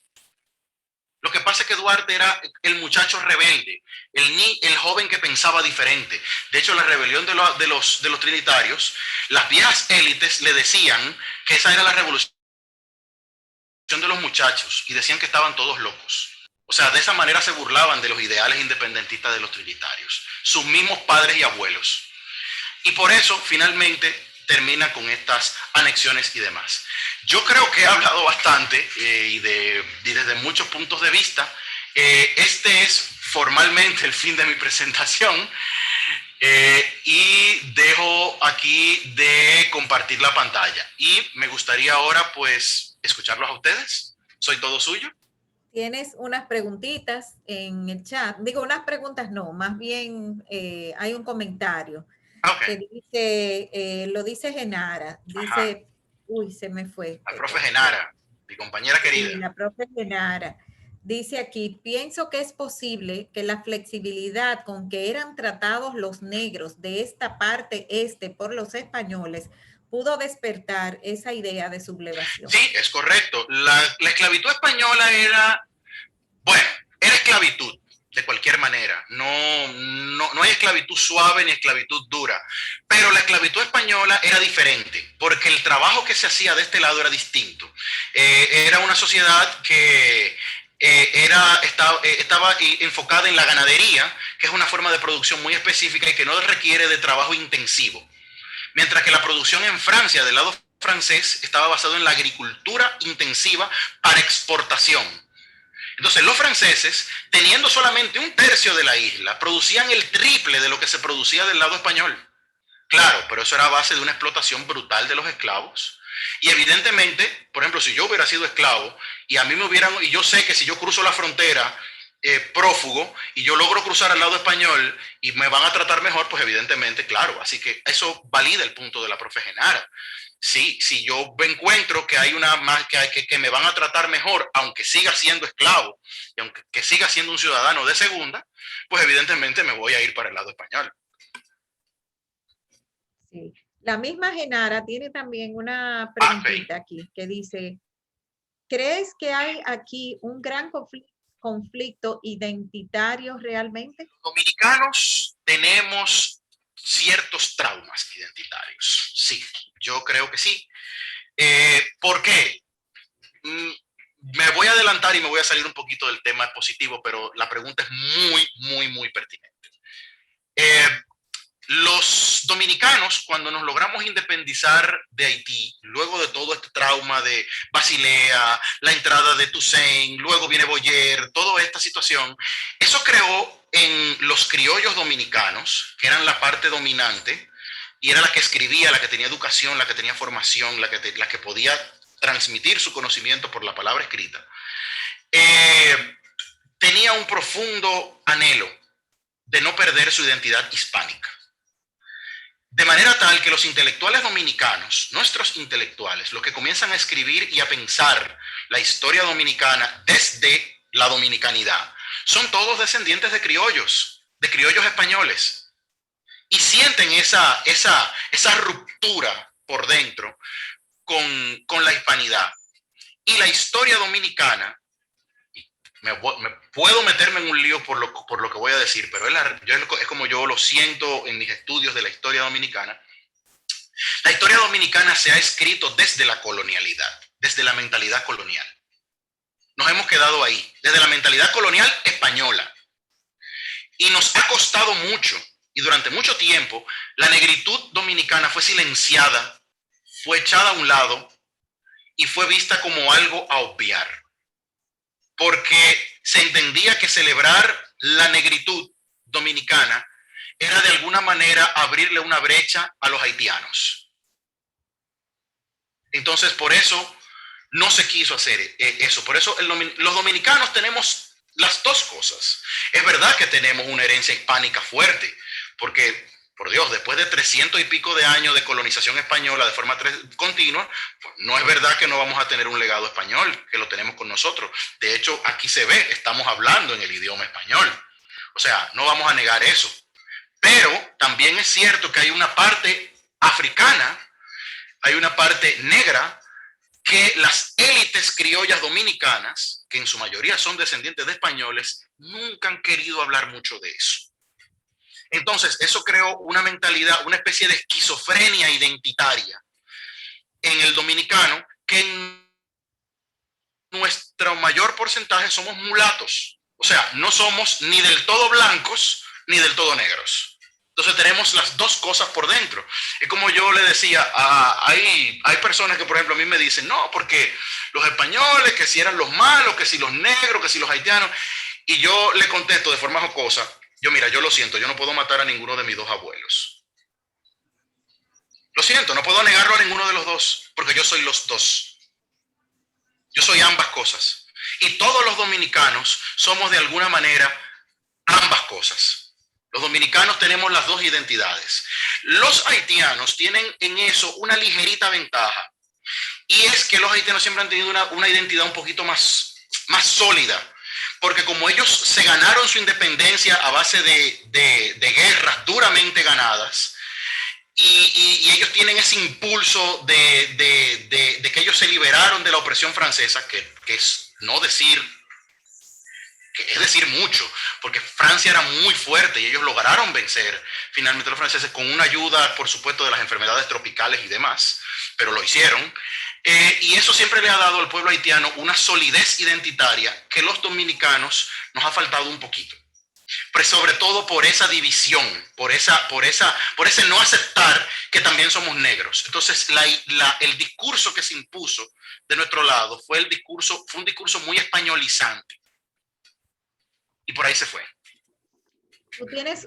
Lo que pasa es que Duarte era el muchacho rebelde, el joven que pensaba diferente. De hecho, la rebelión de los trinitarios, las viejas élites le decían que esa era la revolución de los muchachos y decían que estaban todos locos. O sea, de esa manera se burlaban de los ideales independentistas de los trinitarios, sus mismos padres y abuelos. Y por eso, finalmente, termina con estas anexiones y demás. Yo creo que he hablado bastante y desde muchos puntos de vista. Este es formalmente el fin de mi presentación y dejo aquí de compartir la pantalla. Y me gustaría ahora pues escucharlos a ustedes. Soy todo suyo. Tienes unas preguntitas en el chat. Digo, unas preguntas no, más bien hay un comentario. Okay. Que dice, lo dice Genara, dice, ajá. Uy, se me fue. La profe Genara, mi compañera querida. Sí, la profe Genara. Dice aquí, pienso que es posible que la flexibilidad con que eran tratados los negros de esta parte este por los españoles pudo despertar esa idea de sublevación. Sí, es correcto. La esclavitud española era esclavitud. De cualquier manera, no hay esclavitud suave ni esclavitud dura, pero la esclavitud española era diferente, porque el trabajo que se hacía de este lado era distinto. Era una sociedad que estaba enfocada en la ganadería, que es una forma de producción muy específica y que no requiere de trabajo intensivo, mientras que la producción en Francia, del lado francés, estaba basada en la agricultura intensiva para exportación. Entonces los franceses, teniendo solamente 1/3 de la isla, producían el triple de lo que se producía del lado español. Claro, pero eso era a base de una explotación brutal de los esclavos. Y evidentemente, por ejemplo, si yo hubiera sido esclavo y a mí y yo sé que si yo cruzo la frontera prófugo y yo logro cruzar al lado español y me van a tratar mejor, pues evidentemente, claro. Así que eso valida el punto de la profe Genara. Sí, si yo encuentro que hay que me van a tratar mejor, aunque siga siendo esclavo y aunque siga siendo un ciudadano de segunda, pues evidentemente me voy a ir para el lado español. Sí. La misma Genara tiene también una preguntita aquí que dice, ¿crees que hay aquí un gran conflicto identitario realmente? Los dominicanos tenemos ciertos traumas identitarios. Sí, yo creo que sí. ¿Por qué? Me voy a adelantar y me voy a salir un poquito del tema positivo, pero la pregunta es muy pertinente. Los dominicanos, cuando nos logramos independizar de Haití, luego de todo este trauma de Basilea, la entrada de Toussaint, luego viene Boyer, toda esta situación, eso creó en los criollos dominicanos, que eran la parte dominante, y era la que escribía, la que tenía educación, la que tenía formación, la que podía transmitir su conocimiento por la palabra escrita, tenía un profundo anhelo de no perder su identidad hispánica. De manera tal que los intelectuales dominicanos, nuestros intelectuales, los que comienzan a escribir y a pensar la historia dominicana desde la dominicanidad, son todos descendientes de criollos españoles. Y sienten esa ruptura por dentro con la hispanidad. Y la historia dominicana, puedo meterme en un lío por lo que voy a decir, pero es como yo lo siento en mis estudios de la historia dominicana. La historia dominicana se ha escrito desde la colonialidad, desde la mentalidad colonial. quedado ahí, desde la mentalidad colonial española. Y nos ha costado mucho, y durante mucho tiempo, la negritud dominicana fue silenciada, fue echada a un lado y fue vista como algo a obviar. Porque se entendía que celebrar la negritud dominicana era de alguna manera abrirle una brecha a los haitianos. Entonces, por eso no se quiso hacer eso. Por eso los dominicanos tenemos las dos cosas. Es verdad que tenemos una herencia hispánica fuerte, porque, por Dios, después de 300 y pico de años de colonización española de forma continua, pues no es verdad que no vamos a tener un legado español, que lo tenemos con nosotros. De hecho, aquí se ve, estamos hablando en el idioma español. O sea, no vamos a negar eso. Pero también es cierto que hay una parte africana, hay una parte negra, que las élites criollas dominicanas, que en su mayoría son descendientes de españoles, nunca han querido hablar mucho de eso. Entonces, eso creó una mentalidad, una especie de esquizofrenia identitaria en el dominicano, que en nuestro mayor porcentaje somos mulatos. O sea, no somos ni del todo blancos ni del todo negros. Entonces tenemos las dos cosas por dentro. Es como yo le decía, hay personas que, por ejemplo, a mí me dicen, no, porque los españoles, que si eran los malos, que si los negros, que si los haitianos. Y yo le contesto de forma jocosa, mira, yo lo siento, yo no puedo matar a ninguno de mis dos abuelos. Lo siento, no puedo negarlo a ninguno de los dos, porque yo soy los dos. Yo soy ambas cosas. Y todos los dominicanos somos de alguna manera ambas cosas. Los dominicanos tenemos las dos identidades. Los haitianos tienen en eso una ligerita ventaja. Y es que los haitianos siempre han tenido una identidad un poquito más sólida. Porque como ellos se ganaron su independencia a base de guerras duramente ganadas, y ellos tienen ese impulso de que ellos se liberaron de la opresión francesa, que es no decir... es decir mucho, porque Francia era muy fuerte y ellos lograron vencer finalmente a los franceses con una ayuda, por supuesto, de las enfermedades tropicales y demás, pero lo hicieron. Y eso siempre le ha dado al pueblo haitiano una solidez identitaria que los dominicanos nos ha faltado un poquito. Pero sobre todo por esa división, por ese no aceptar que también somos negros. Entonces, el discurso que se impuso de nuestro lado fue un discurso muy españolizante. Y por ahí se fue. Tú tienes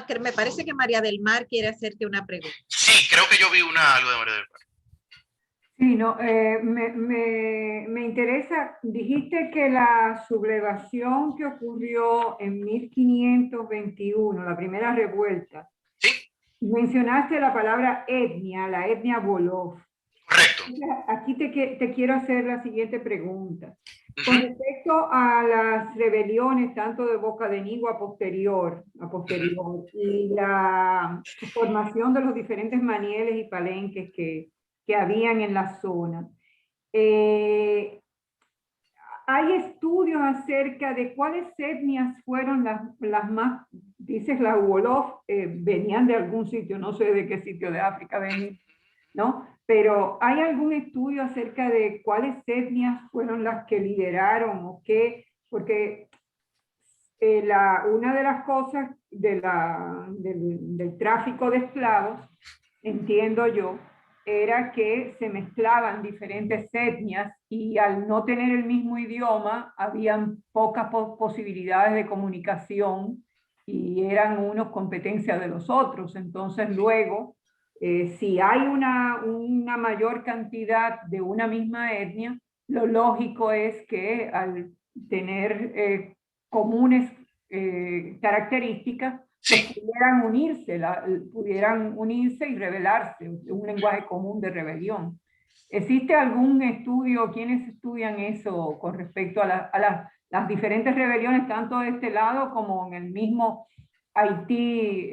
que me parece que María del Mar quiere hacerte una pregunta. Sí, creo que yo vi algo de María del Mar. Sí, no, me interesa, dijiste que la sublevación que ocurrió en 1521, la primera revuelta, sí, mencionaste la palabra etnia, la etnia Wolof. Correcto. Aquí te quiero hacer la siguiente pregunta. Con respecto a las rebeliones, tanto de Boca de Nigua a posterior, y la formación de los diferentes manieles y palenques que habían en la zona, hay estudios acerca de cuáles etnias fueron las más, dices las Wolof, venían de algún sitio, no sé de qué sitio de África venían, ¿no? Pero ¿hay algún estudio acerca de cuáles etnias fueron las que lideraron o qué? Porque una de las cosas del tráfico de esclavos, entiendo yo, era que se mezclaban diferentes etnias y al no tener el mismo idioma, habían pocas posibilidades de comunicación y eran unos competencia de los otros. Entonces luego... si hay una mayor cantidad de una misma etnia, lo lógico es que al tener comunes características, Sí. pudieran unirse y rebelarse, un lenguaje común de rebelión. ¿Existe algún estudio, quiénes estudian eso con respecto a las diferentes rebeliones, tanto de este lado como en el mismo Haití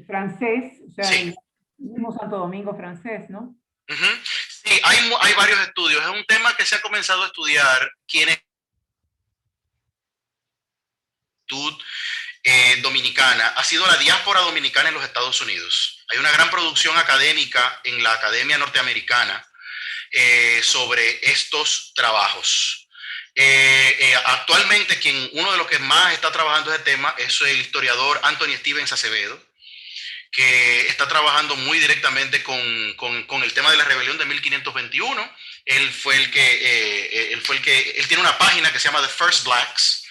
francés, o sea, Sí. el mismo Santo Domingo francés, ¿no? Sí, hay varios estudios. Es un tema que se ha comenzado a estudiar. Dominicana ha sido la diáspora dominicana en los Estados Unidos. Hay una gran producción académica en la Academia Norteamericana sobre estos trabajos. Actualmente uno de los que más está trabajando ese tema es el historiador Anthony Stevens Acevedo, que está trabajando muy directamente con el tema de la rebelión de 1521. Él tiene una página que se llama The First Blacks,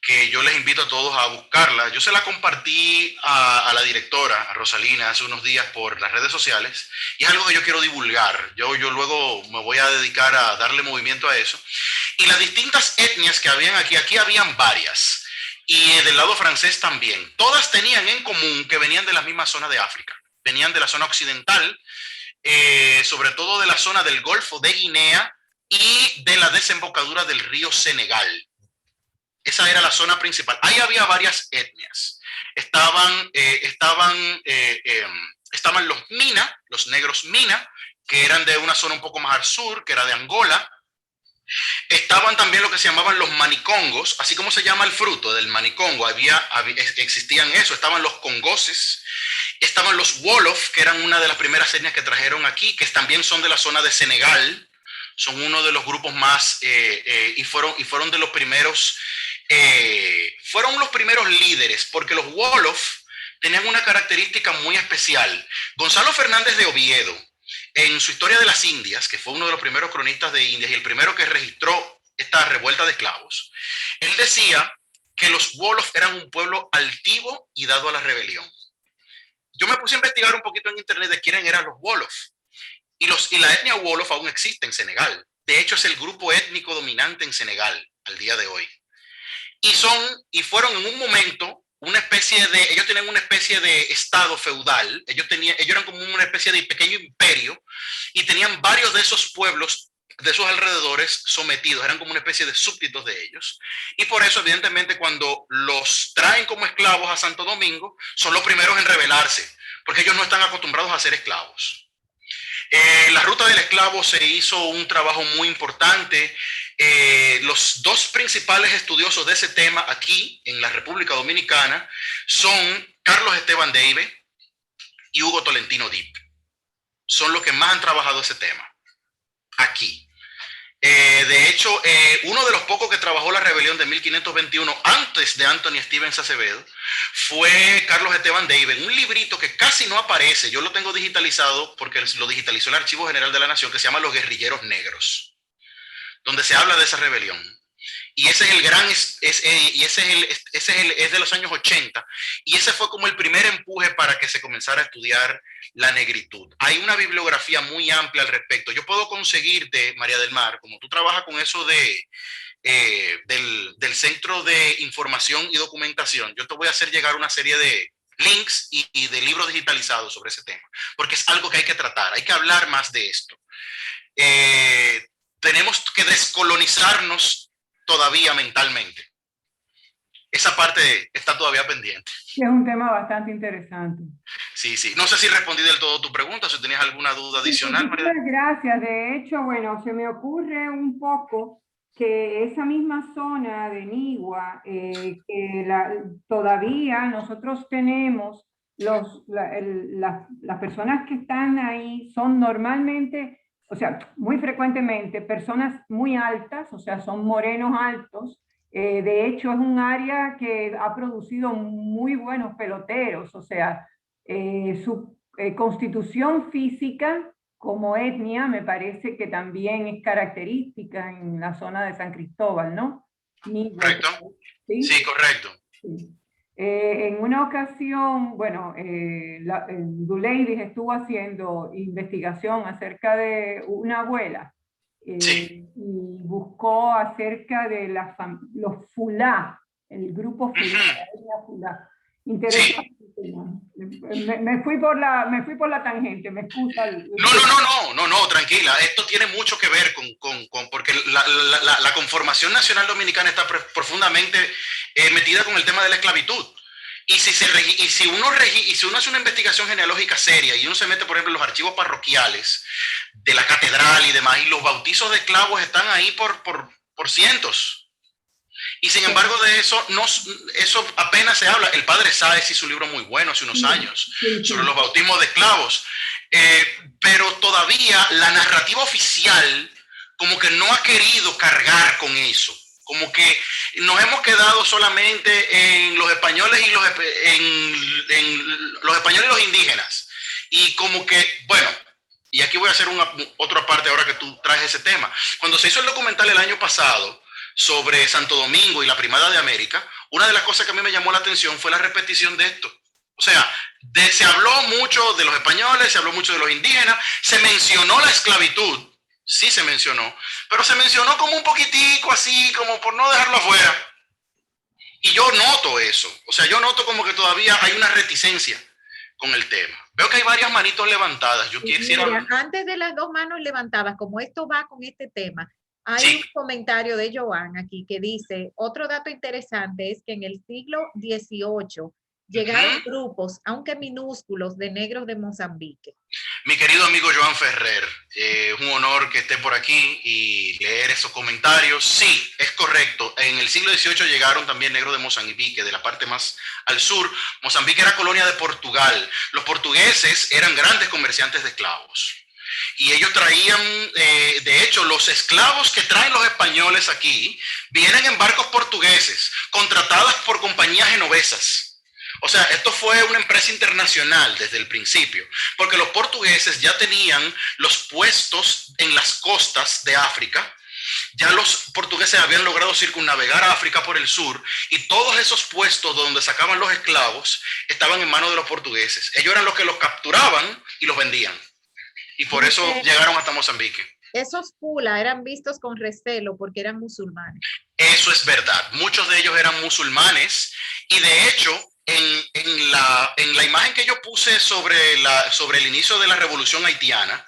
que yo les invito a todos a buscarla. Yo se la compartí a la directora, a Rosalina, hace unos días por las redes sociales, y es algo que yo quiero divulgar. Yo luego me voy a dedicar a darle movimiento a eso. Y las distintas etnias que habían aquí habían varias, y del lado francés también. Todas tenían en común que venían de la misma zona de África, venían de la zona occidental, sobre todo de la zona del Golfo de Guinea y de la desembocadura del río Senegal. Esa era la zona principal. Ahí había varias etnias. Estaban los Mina, los negros Mina, que eran de una zona un poco más al sur, que era de Angola. Estaban también lo que se llamaban los manicongos, así como se llama el fruto del manicongo. Existían eso. Estaban los congoses. Estaban los Wolof, que eran una de las primeras etnias que trajeron aquí, que también son de la zona de Senegal. Son uno de los grupos más, y fueron de los primeros. Fueron los primeros líderes, porque los Wolof tenían una característica muy especial. Gonzalo Fernández de Oviedo, en su Historia de las Indias, que fue uno de los primeros cronistas de Indias y el primero que registró esta revuelta de esclavos, él decía que los Wolof eran un pueblo altivo y dado a la rebelión. Yo me puse a investigar un poquito en internet de quiénes eran los Wolof, y la etnia Wolof aún existe en Senegal. De hecho, es el grupo étnico dominante en Senegal al día de hoy. Y fueron en un momento ellos tenían una especie de estado feudal. Ellos eran como una especie de pequeño imperio, y tenían varios de esos pueblos de esos alrededores sometidos, eran como una especie de súbditos de ellos. Y por eso, evidentemente, cuando los traen como esclavos a Santo Domingo, son los primeros en rebelarse, porque ellos no están acostumbrados a ser esclavos. La ruta del esclavo se hizo un trabajo muy importante. Los dos principales estudiosos de ese tema aquí en la República Dominicana son Carlos Esteban Deive y Hugo Tolentino Dip. Son los que más han trabajado ese tema aquí. De hecho, uno de los pocos que trabajó la rebelión de 1521 antes de Anthony Stevens Acevedo fue Carlos Esteban Deive, en un librito que casi no aparece. Yo lo tengo digitalizado porque lo digitalizó el Archivo General de la Nación, que se llama Los Guerrilleros Negros, donde se habla de esa rebelión. Y ese es el gran, es de los años 80, y ese fue como el primer empuje para que se comenzara a estudiar la negritud. Hay una bibliografía muy amplia al respecto. Yo puedo conseguirte, María del Mar, como tú trabajas con eso del Centro de Información y Documentación, yo te voy a hacer llegar una serie de links y de libros digitalizados sobre ese tema, porque es algo que hay que tratar, hay que hablar más de esto. Tenemos que descolonizarnos todavía mentalmente. Esa parte está todavía pendiente. Es un tema bastante interesante. Sí, sí. No sé si respondí del todo tu pregunta, si tenías alguna duda adicional, María. Muchas gracias. De hecho, bueno, se me ocurre un poco que esa misma zona de Nigua, todavía nosotros tenemos, las personas que están ahí son normalmente, o sea, muy frecuentemente personas muy altas, o sea, son morenos altos. De hecho, es un área que ha producido muy buenos peloteros, o sea, su constitución física como etnia me parece que también es característica en la zona de San Cristóbal, ¿no? ¿Correcto? ¿Sí? Sí, correcto. Sí. En una ocasión, bueno, Duleidis estuvo haciendo investigación acerca de una abuela, sí, y buscó acerca de los Fulá, el grupo Fulá. Interesante. Sí. Me fui por la tangente, me excusa. No, tranquila. Esto tiene mucho que ver porque la conformación nacional dominicana está profundamente metida con el tema de la esclavitud. Y si uno hace una investigación genealógica seria y uno se mete, por ejemplo, en los archivos parroquiales de la catedral y demás, y los bautizos de esclavos están ahí por cientos. Y sin embargo de eso apenas se habla. El padre Sáez hizo un libro muy bueno hace unos años sobre los bautismos de esclavos. Pero todavía la narrativa oficial como que no ha querido cargar con eso. Como que nos hemos quedado solamente en los españoles y los españoles y los indígenas. Y como que, bueno, y aquí voy a hacer otra parte ahora que tú traes ese tema. Cuando se hizo el documental el año pasado sobre Santo Domingo y la Primada de América, una de las cosas que a mí me llamó la atención fue la repetición de esto. O sea, se habló mucho de los españoles, se habló mucho de los indígenas, se mencionó la esclavitud, sí se mencionó, pero se mencionó como un poquitico así, como por no dejarlo afuera. Y yo noto eso, o sea, yo noto como que todavía hay una reticencia con el tema. Veo que hay varias manitos levantadas. Yo quisiera... Mira, antes de las dos manos levantadas, como esto va con este tema, hay Sí. un comentario de Joan aquí que dice, otro dato interesante es que en el siglo XVIII llegaron grupos, aunque minúsculos, de negros de Mozambique. Mi querido amigo Joan Ferrer, es un honor que esté por aquí y leer esos comentarios. Sí, es correcto. En el siglo XVIII llegaron también negros de Mozambique, de la parte más al sur. Mozambique era colonia de Portugal. Los portugueses eran grandes comerciantes de esclavos. Y ellos traían, de hecho, los esclavos que traen los españoles aquí vienen en barcos portugueses, contratadas por compañías genovesas. O sea, esto fue una empresa internacional desde el principio, porque los portugueses ya tenían los puestos en las costas de África. Ya los portugueses habían logrado circunnavegar a África por el sur y todos esos puestos donde sacaban los esclavos estaban en manos de los portugueses. Ellos eran los que los capturaban y los vendían. Y por eso llegaron hasta Mozambique. Esos Pula eran vistos con recelo porque eran musulmanes. Eso es verdad. Muchos de ellos eran musulmanes y de hecho en la imagen que yo puse sobre el inicio de la revolución haitiana,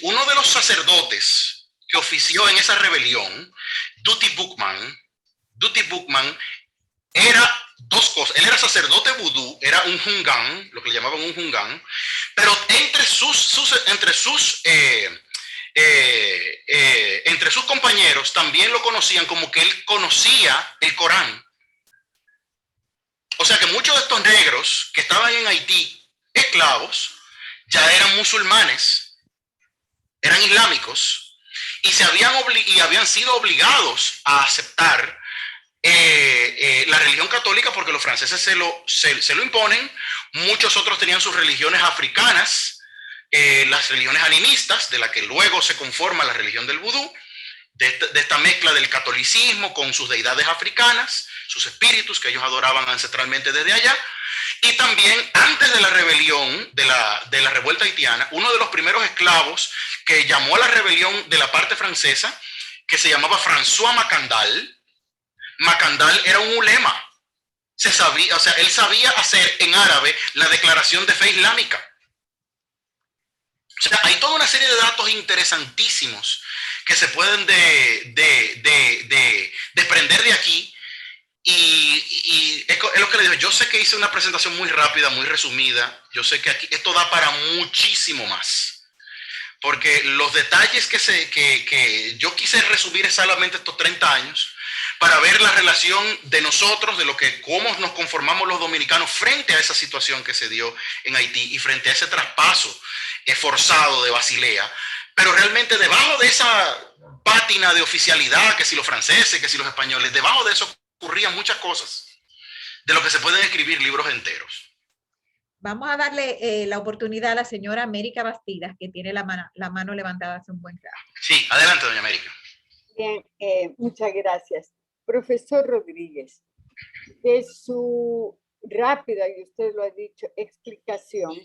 uno de los sacerdotes que ofició en esa rebelión, Duty Bookman, era dos cosas. Él era sacerdote vudú, era un jungán, lo que le llamaban un jungán, pero entre sus compañeros también lo conocían como que él conocía el Corán. O sea que muchos de estos negros que estaban en Haití, esclavos, ya eran musulmanes, eran islámicos, y habían sido obligados a aceptar la religión católica porque los franceses se lo imponen. Muchos otros tenían sus religiones africanas, las religiones animistas, de la que luego se conforma la religión del vudú, de esta mezcla del catolicismo con sus deidades africanas, sus espíritus que ellos adoraban ancestralmente desde allá. Y también antes de la rebelión, de la revuelta haitiana, uno de los primeros esclavos que llamó a la rebelión de la parte francesa, que se llamaba François Macandal era un ulema. Él sabía hacer en árabe la declaración de fe islámica. O sea, hay toda una serie de datos interesantísimos que se pueden desprender de aquí. Y es lo que le digo, yo sé que hice una presentación muy rápida, muy resumida. Yo sé que aquí esto da para muchísimo más. Porque los detalles que yo quise resumir es solamente estos 30 años para ver la relación de nosotros, cómo nos conformamos los dominicanos frente a esa situación que se dio en Haití y frente a ese traspaso forzado de Basilea. Pero realmente debajo de esa pátina de oficialidad, que si los franceses, que si los españoles, debajo de eso ocurrían muchas cosas de lo que se pueden escribir libros enteros. Vamos a darle la oportunidad a la señora América Bastidas, que tiene la mano levantada hace un buen rato. Sí, adelante, doña América. Bien, muchas gracias. Profesor Rodríguez, de su rápida, y usted lo ha dicho, explicación,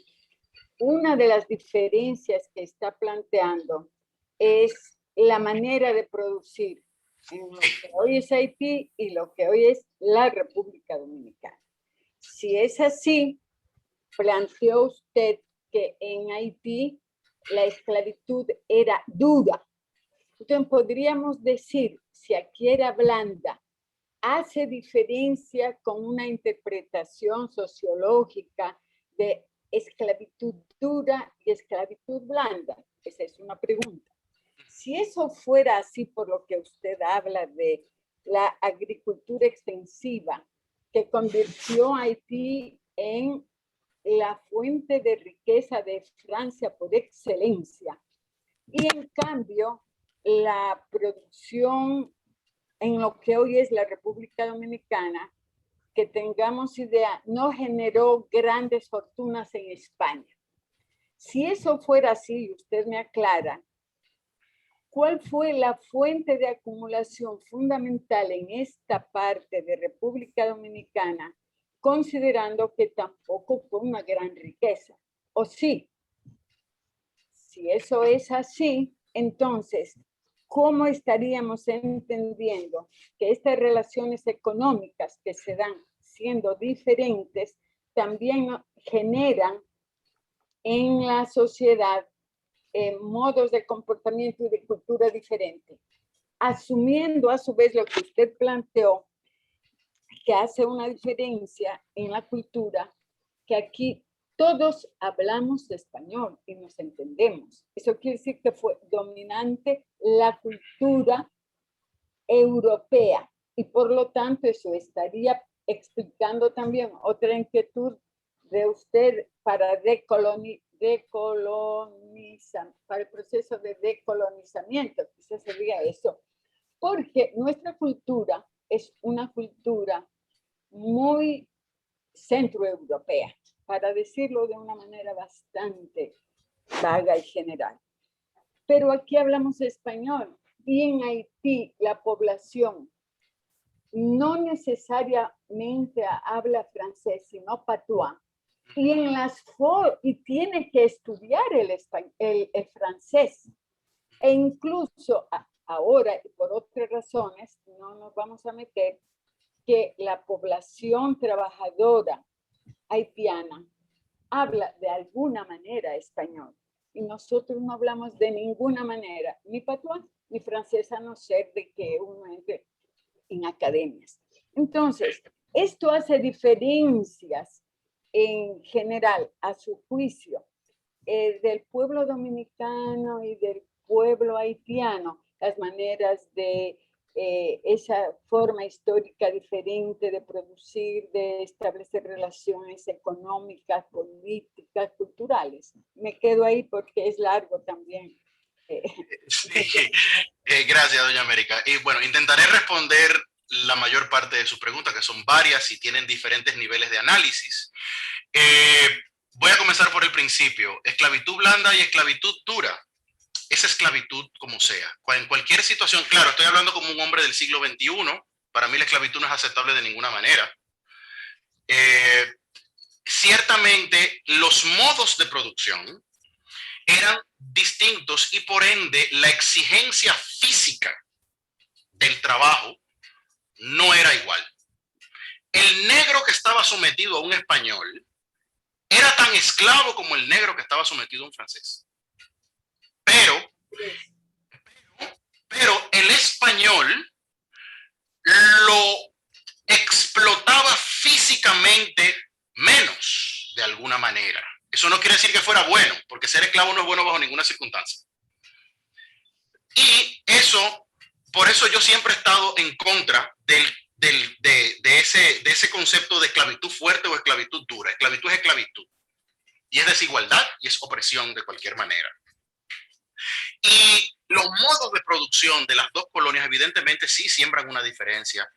una de las diferencias que está planteando es la manera de producir en lo que hoy es Haití y lo que hoy es la República Dominicana. Si es así, planteó usted que en Haití la esclavitud era dura. Entonces podríamos decir, si aquí era blanda, ¿hace diferencia con una interpretación sociológica de esclavitud dura y esclavitud blanda? Esa es una pregunta. Si eso fuera así, por lo que usted habla de la agricultura extensiva, que convirtió a Haití en la fuente de riqueza de Francia por excelencia, Y en cambio, la producción en lo que hoy es la República Dominicana, que tengamos idea, no generó grandes fortunas en España. Si eso fuera así, usted me aclara, ¿cuál fue la fuente de acumulación fundamental en esta parte de República Dominicana, considerando que tampoco fue una gran riqueza? ¿O sí? Si eso es así, entonces, ¿cómo estaríamos entendiendo que estas relaciones económicas que se dan siendo diferentes también generan en la sociedad modos de comportamiento y de cultura diferentes? Asumiendo a su vez lo que usted planteó, que hace una diferencia en la cultura, que aquí todos hablamos español y nos entendemos. Eso quiere decir que fue dominante la cultura europea y por lo tanto eso estaría explicando también otra inquietud de usted para para el proceso de decolonizamiento, quizás sería eso, porque nuestra cultura es una cultura muy centroeuropea, para decirlo de una manera bastante vaga y general. Pero aquí hablamos español y en Haití la población no necesariamente habla francés, sino patuá. Y, y tiene que estudiar el francés. E incluso ahora, y por otras razones, no nos vamos a meter, que la población trabajadora haitiana habla de alguna manera español y nosotros no hablamos de ninguna manera ni patuá ni francés, a no ser de que uno entre en academias. Entonces, esto hace diferencias en general, a su juicio, del pueblo dominicano y del pueblo haitiano, las maneras de esa forma histórica diferente de producir, de establecer relaciones económicas, políticas, culturales. Me quedo ahí porque es largo también. Sí. Gracias, doña América. Y bueno, intentaré responder la mayor parte de sus preguntas, que son varias y tienen diferentes niveles de análisis. Voy a comenzar por el principio. Esclavitud blanda y esclavitud dura. Esa esclavitud como sea. En cualquier situación, claro, estoy hablando como un hombre del siglo XXI. Para mí la esclavitud no es aceptable de ninguna manera. Ciertamente, los modos de producción eran distintos y por ende la exigencia física del trabajo no era igual. El negro que estaba sometido a un español era tan esclavo como el negro que estaba sometido a un francés. Pero el español lo explotaba físicamente menos de alguna manera. Eso no quiere decir que fuera bueno, porque ser esclavo no es bueno bajo ninguna circunstancia. Y eso, por eso yo siempre he estado en contra de ese concepto de esclavitud fuerte o esclavitud dura. Esclavitud es esclavitud. Y es desigualdad y es opresión de cualquier manera. Y los modos de producción de las dos colonias evidentemente sí siembran una diferencia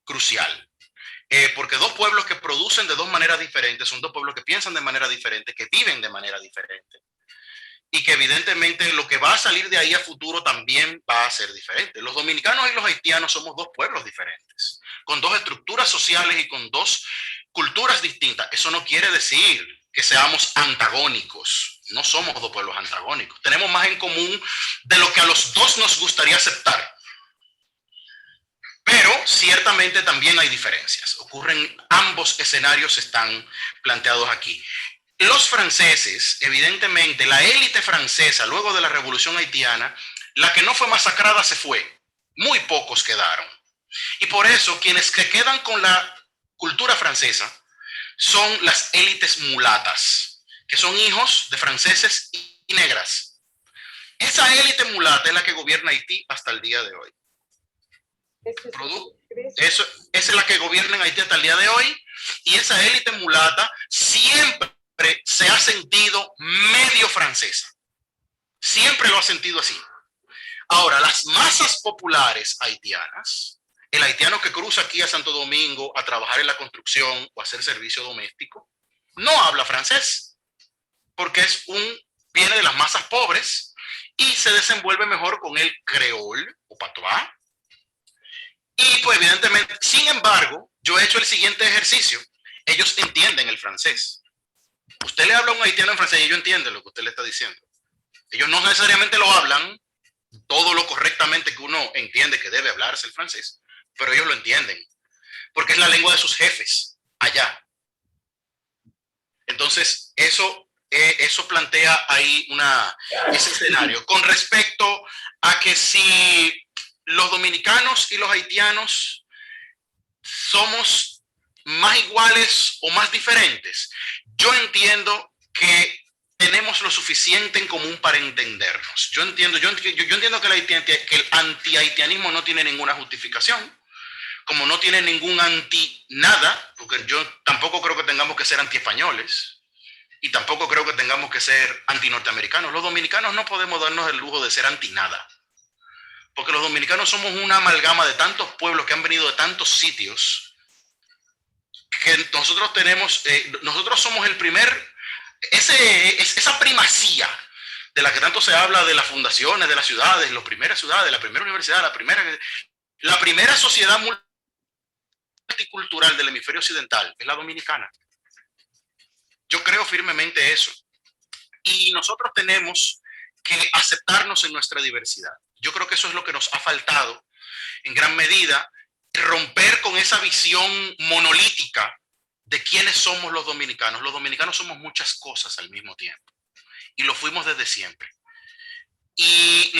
crucial. Porque dos pueblos que producen de dos maneras diferentes son dos pueblos que piensan de manera diferente, que viven de manera diferente. Y que evidentemente lo que va a salir de ahí a futuro también va a ser diferente. Los dominicanos y los haitianos somos dos pueblos diferentes, con dos estructuras sociales y con dos culturas distintas. Eso no quiere decir que seamos antagónicos. No somos dos pueblos antagónicos. Tenemos más en común de lo que a los dos nos gustaría aceptar. Pero ciertamente también hay diferencias. Ambos escenarios están planteados aquí. Los franceses, evidentemente, la élite francesa, luego de la Revolución Haitiana, la que no fue masacrada se fue. Muy pocos quedaron. Y por eso, quienes se quedan con la cultura francesa son las élites mulatas, que son hijos de franceses y negras. Esa élite mulata es la que gobierna Haití hasta el día de hoy. Esa es la que gobierna en Haití hasta el día de hoy, y esa élite mulata siempre se ha sentido medio francesa. Siempre lo ha sentido así. Ahora, las masas populares haitianas, el haitiano que cruza aquí a Santo Domingo a trabajar en la construcción o a hacer servicio doméstico, no habla francés, porque viene de las masas pobres y se desenvuelve mejor con el creol o patois. Y pues evidentemente, sin embargo, yo he hecho el siguiente ejercicio. Ellos entienden el francés. Usted le habla a un haitiano en francés y ellos entienden lo que usted le está diciendo. Ellos no necesariamente lo hablan todo lo correctamente que uno entiende que debe hablarse el francés, pero ellos lo entienden, porque es la lengua de sus jefes allá. Entonces, eso plantea ahí ese escenario. Con respecto a que si los dominicanos y los haitianos somos más iguales o más diferentes, yo entiendo que tenemos lo suficiente en común para entendernos. Yo entiendo que el anti-haitianismo no tiene ninguna justificación, como no tiene ningún anti-nada, porque yo tampoco creo que tengamos que ser anti-españoles y tampoco creo que tengamos que ser anti-norteamericanos. Los dominicanos no podemos darnos el lujo de ser anti-nada, porque los dominicanos somos una amalgama de tantos pueblos que han venido de tantos sitios, que nosotros somos el primer... esa primacía de la que tanto se habla de las fundaciones, de las ciudades, las primeras ciudades, la primera universidad, la primera sociedad multicultural del hemisferio occidental es la dominicana. Yo creo firmemente eso. Y nosotros tenemos que aceptarnos en nuestra diversidad. Yo creo que eso es lo que nos ha faltado en gran medida, romper con esa visión monolítica de quiénes somos los dominicanos. Los dominicanos somos muchas cosas al mismo tiempo y lo fuimos desde siempre. Y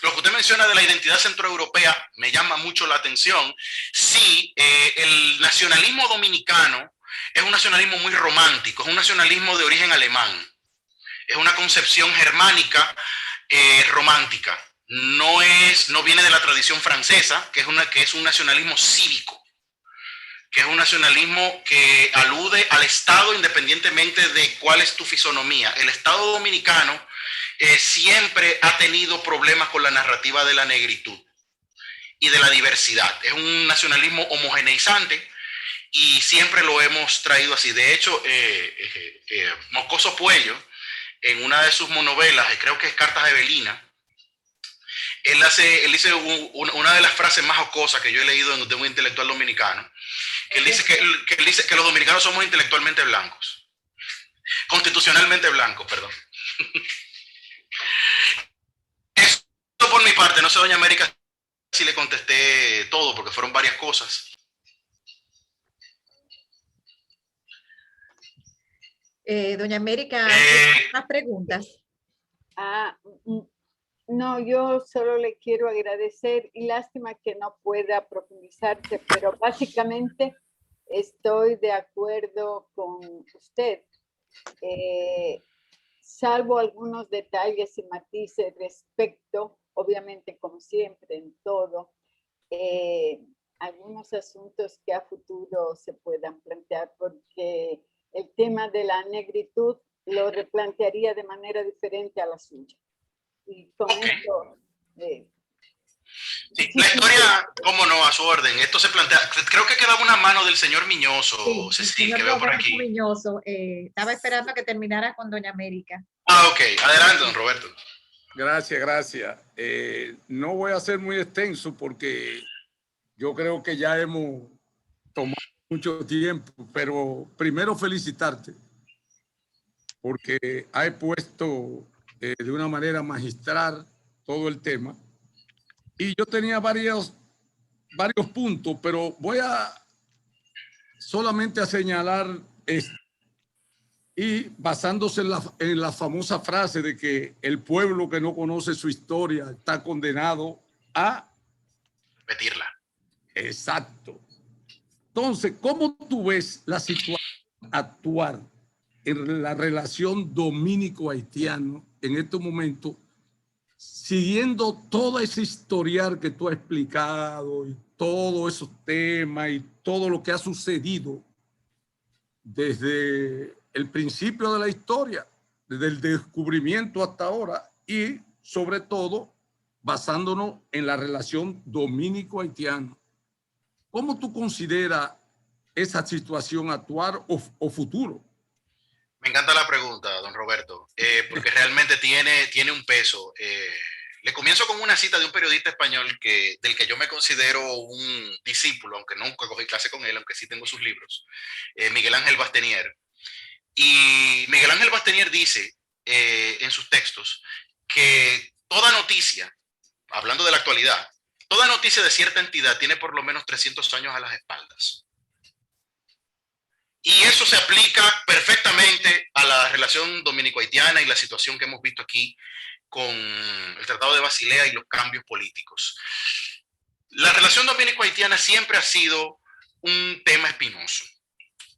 lo que usted menciona de la identidad centroeuropea me llama mucho la atención. Sí, el nacionalismo dominicano es un nacionalismo muy romántico, es un nacionalismo de origen alemán, es una concepción germánica romántica. No viene de la tradición francesa, que es un nacionalismo cívico, que es un nacionalismo que alude al Estado independientemente de cuál es tu fisonomía. El Estado dominicano siempre ha tenido problemas con la narrativa de la negritud y de la diversidad. Es un nacionalismo homogeneizante y siempre lo hemos traído así. De hecho, Moscoso Puello, en una de sus monovelas, creo que es Cartas a Evelina, él dice una de las frases más jocosas que yo he leído de un intelectual dominicano, que él dice que los dominicanos somos intelectualmente blancos, constitucionalmente blancos, perdón. Eso por mi parte, no sé, doña América, si le contesté todo, porque fueron varias cosas. Doña América, más preguntas. No, yo solo le quiero agradecer y lástima que no pueda profundizarse, pero básicamente estoy de acuerdo con usted, salvo algunos detalles y matices respecto, obviamente como siempre en todo, algunos asuntos que a futuro se puedan plantear, porque el tema de la negritud lo replantearía de manera diferente a la suya. Y con esto... Sí, la historia, cómo no, a su orden. Esto se plantea, creo que quedaba una mano del señor Miñoso, sí, Cecil, que veo por aquí. Miñoso, estaba esperando a que terminara con doña América. Ok, adelante, don Roberto. Gracias. No voy a ser muy extenso porque yo creo que ya hemos tomado mucho tiempo, pero primero felicitarte porque has puesto de una manera magistral todo el tema. Y yo tenía varios puntos, pero voy a solamente a señalar esto. Y basándose en la famosa frase de que el pueblo que no conoce su historia está condenado a repetirla. Exacto. Entonces, ¿cómo tú ves la situación actual en la relación dominico-haitiano en estos momentos, siguiendo todo ese historial que tú has explicado y todos esos temas y todo lo que ha sucedido desde el principio de la historia desde el descubrimiento hasta ahora y sobre todo basándonos en la relación dominico-haitiana. ¿Cómo tú consideras esa situación actual o futuro? Me encanta la pregunta, don Roberto, porque realmente tiene un peso. Le comienzo con una cita de un periodista español del que yo me considero un discípulo, aunque nunca cogí clase con él, aunque sí tengo sus libros, Miguel Ángel Bastenier. Y Miguel Ángel Bastenier dice en sus textos que toda noticia, hablando de la actualidad, toda noticia de cierta entidad tiene por lo menos 300 años a las espaldas. Y eso se aplica perfectamente a la relación dominico-haitiana y la situación que hemos visto aquí con el Tratado de Basilea y los cambios políticos. La relación dominico-haitiana siempre ha sido un tema espinoso,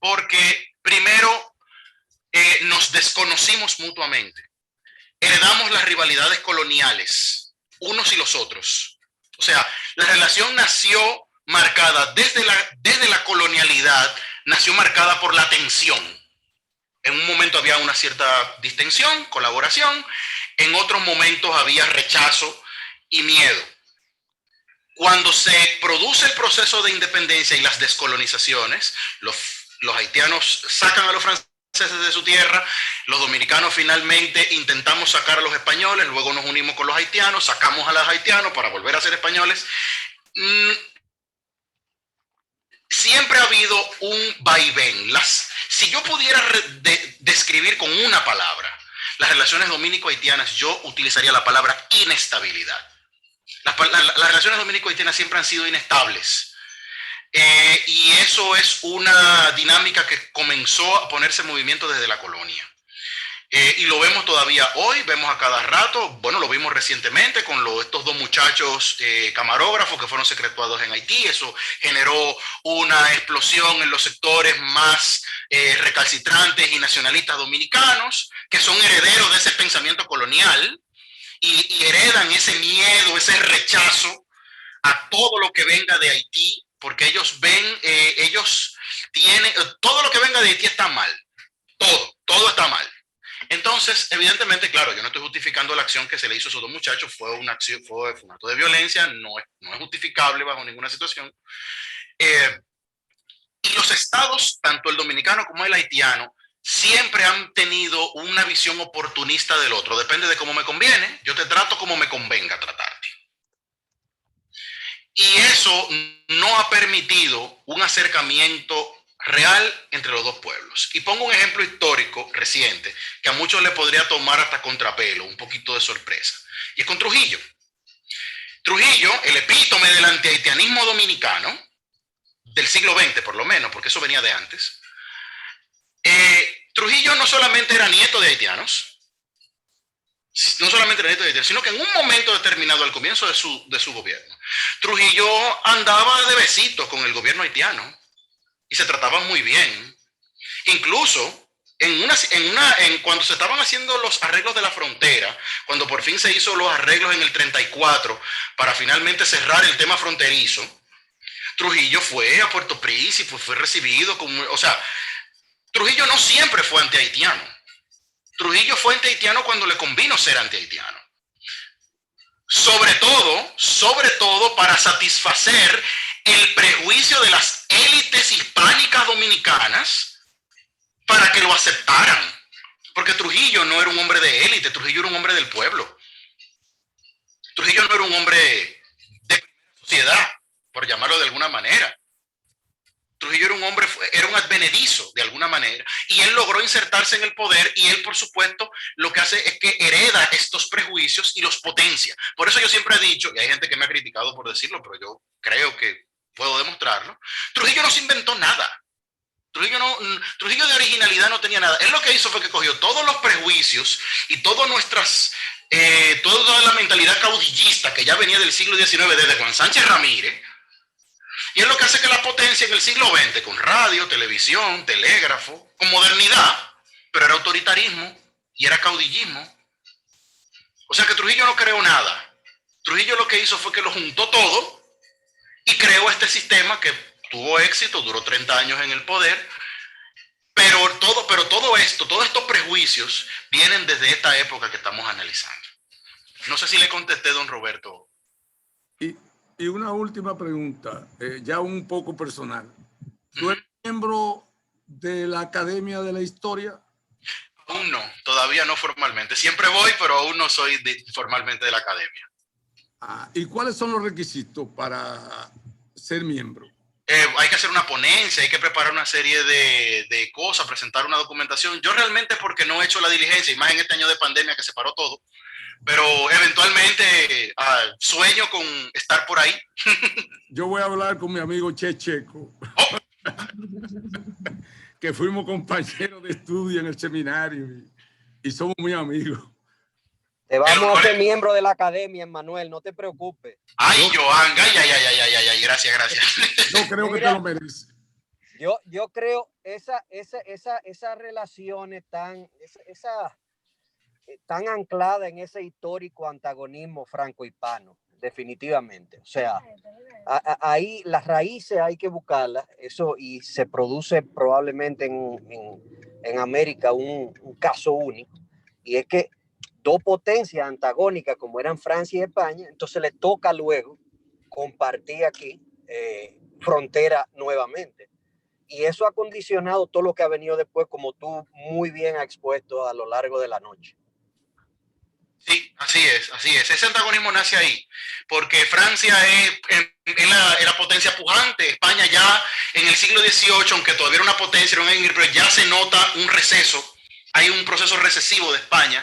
porque primero nos desconocimos mutuamente, heredamos las rivalidades coloniales unos y los otros. O sea, la relación nació marcada desde la colonialidad, nació marcada por la tensión. En un momento había una cierta distensión, colaboración, en otros momentos había rechazo y miedo. Cuando se produce el proceso de independencia y las descolonizaciones, los haitianos sacan a los franceses de su tierra, los dominicanos finalmente intentamos sacar a los españoles, luego nos unimos con los haitianos, sacamos a los haitianos para volver a ser españoles. Siempre ha habido un vaivén. Si yo pudiera describir con una palabra las relaciones dominico-haitianas, yo utilizaría la palabra inestabilidad. Las relaciones dominico-haitianas siempre han sido inestables. Y eso es una dinámica que comenzó a ponerse en movimiento desde la colonia. Y lo vemos todavía hoy, vemos a cada rato, bueno, lo vimos recientemente con estos dos muchachos camarógrafos que fueron secretuados en Haití. Eso generó una explosión en los sectores más recalcitrantes y nacionalistas dominicanos, que son herederos de ese pensamiento colonial y heredan ese miedo, ese rechazo a todo lo que venga de Haití, porque ellos ven, ellos tienen, todo lo que venga de Haití está mal, todo está mal. Entonces, evidentemente, claro, yo no estoy justificando la acción que se le hizo a esos dos muchachos, fue un acto de violencia, no es justificable bajo ninguna situación. Y los estados, tanto el dominicano como el haitiano, siempre han tenido una visión oportunista del otro. Depende de cómo me conviene, yo te trato como me convenga tratarte. Y eso no ha permitido un acercamiento real entre los dos pueblos. Y pongo un ejemplo histórico reciente que a muchos le podría tomar hasta contrapelo, un poquito de sorpresa. Y es con Trujillo. Trujillo, el epítome del antihaitianismo dominicano, del siglo XX por lo menos, porque eso venía de antes. Trujillo no solamente era nieto de haitianos, sino que en un momento determinado, al comienzo de su gobierno, Trujillo andaba de besitos con el gobierno haitiano y se trataban muy bien. Incluso cuando se estaban haciendo los arreglos de la frontera, cuando por fin se hizo los arreglos en el 34 para finalmente cerrar el tema fronterizo, Trujillo fue a Puerto Príncipe, fue recibido como, o sea, Trujillo no siempre fue antihaitiano. Trujillo fue antihaitiano cuando le convino ser antihaitiano. Sobre todo para satisfacer el prejuicio de las élites hispánicas dominicanas para que lo aceptaran. Porque Trujillo no era un hombre de élite, Trujillo era un hombre del pueblo. Trujillo no era un hombre de sociedad, por llamarlo de alguna manera. Trujillo era un hombre, era un advenedizo de alguna manera, y él logró insertarse en el poder, y él, por supuesto, lo que hace es que hereda estos prejuicios y los potencia. Por eso yo siempre he dicho, y hay gente que me ha criticado por decirlo, pero yo creo que puedo demostrarlo, Trujillo no se inventó nada. Trujillo de originalidad no tenía nada. Él lo que hizo fue que cogió todos los prejuicios y toda la mentalidad caudillista que ya venía del siglo XIX, desde Juan Sánchez Ramírez, y es lo que hace que la potencia en el siglo XX, con radio, televisión, telégrafo, con modernidad, pero era autoritarismo y era caudillismo. O sea que Trujillo no creó nada. Trujillo lo que hizo fue que lo juntó todo y creó este sistema que tuvo éxito, duró 30 años en el poder, Pero todo esto, todos estos prejuicios vienen desde esta época que estamos analizando. No sé si le contesté, don Roberto. Y una última pregunta, ya un poco personal. ¿Tú eres miembro de la Academia de la Historia? Aún no, todavía no formalmente. Siempre voy, pero aún no soy formalmente de la academia. ¿Y cuáles son los requisitos para ser miembro? Hay que hacer una ponencia, hay que preparar una serie de cosas, presentar una documentación. Yo realmente porque no he hecho la diligencia, y más en este año de pandemia que se paró todo, pero eventualmente sueño con estar por ahí. Yo voy a hablar con mi amigo Che Checo, que fuimos compañeros de estudio en el seminario y somos muy amigos. Te vamos a ser miembro de la academia, Emmanuel, no te preocupes. Ay, Joan, ay, gracias. Yo creo que te lo mereces. Yo creo esas relaciones tan ancladas en ese histórico antagonismo franco-hispano, definitivamente. O sea, ahí las raíces hay que buscarlas, eso, y se produce probablemente en América un caso único, y es que dos potencias antagónicas como eran Francia y España, entonces le toca luego compartir aquí frontera nuevamente. Y eso ha condicionado todo lo que ha venido después, como tú muy bien has expuesto a lo largo de la noche. Sí, así es. Ese antagonismo nace ahí, porque Francia es la potencia pujante. España ya en el siglo XVIII, aunque todavía era una potencia, pero ya se nota un receso. Hay un proceso recesivo de España.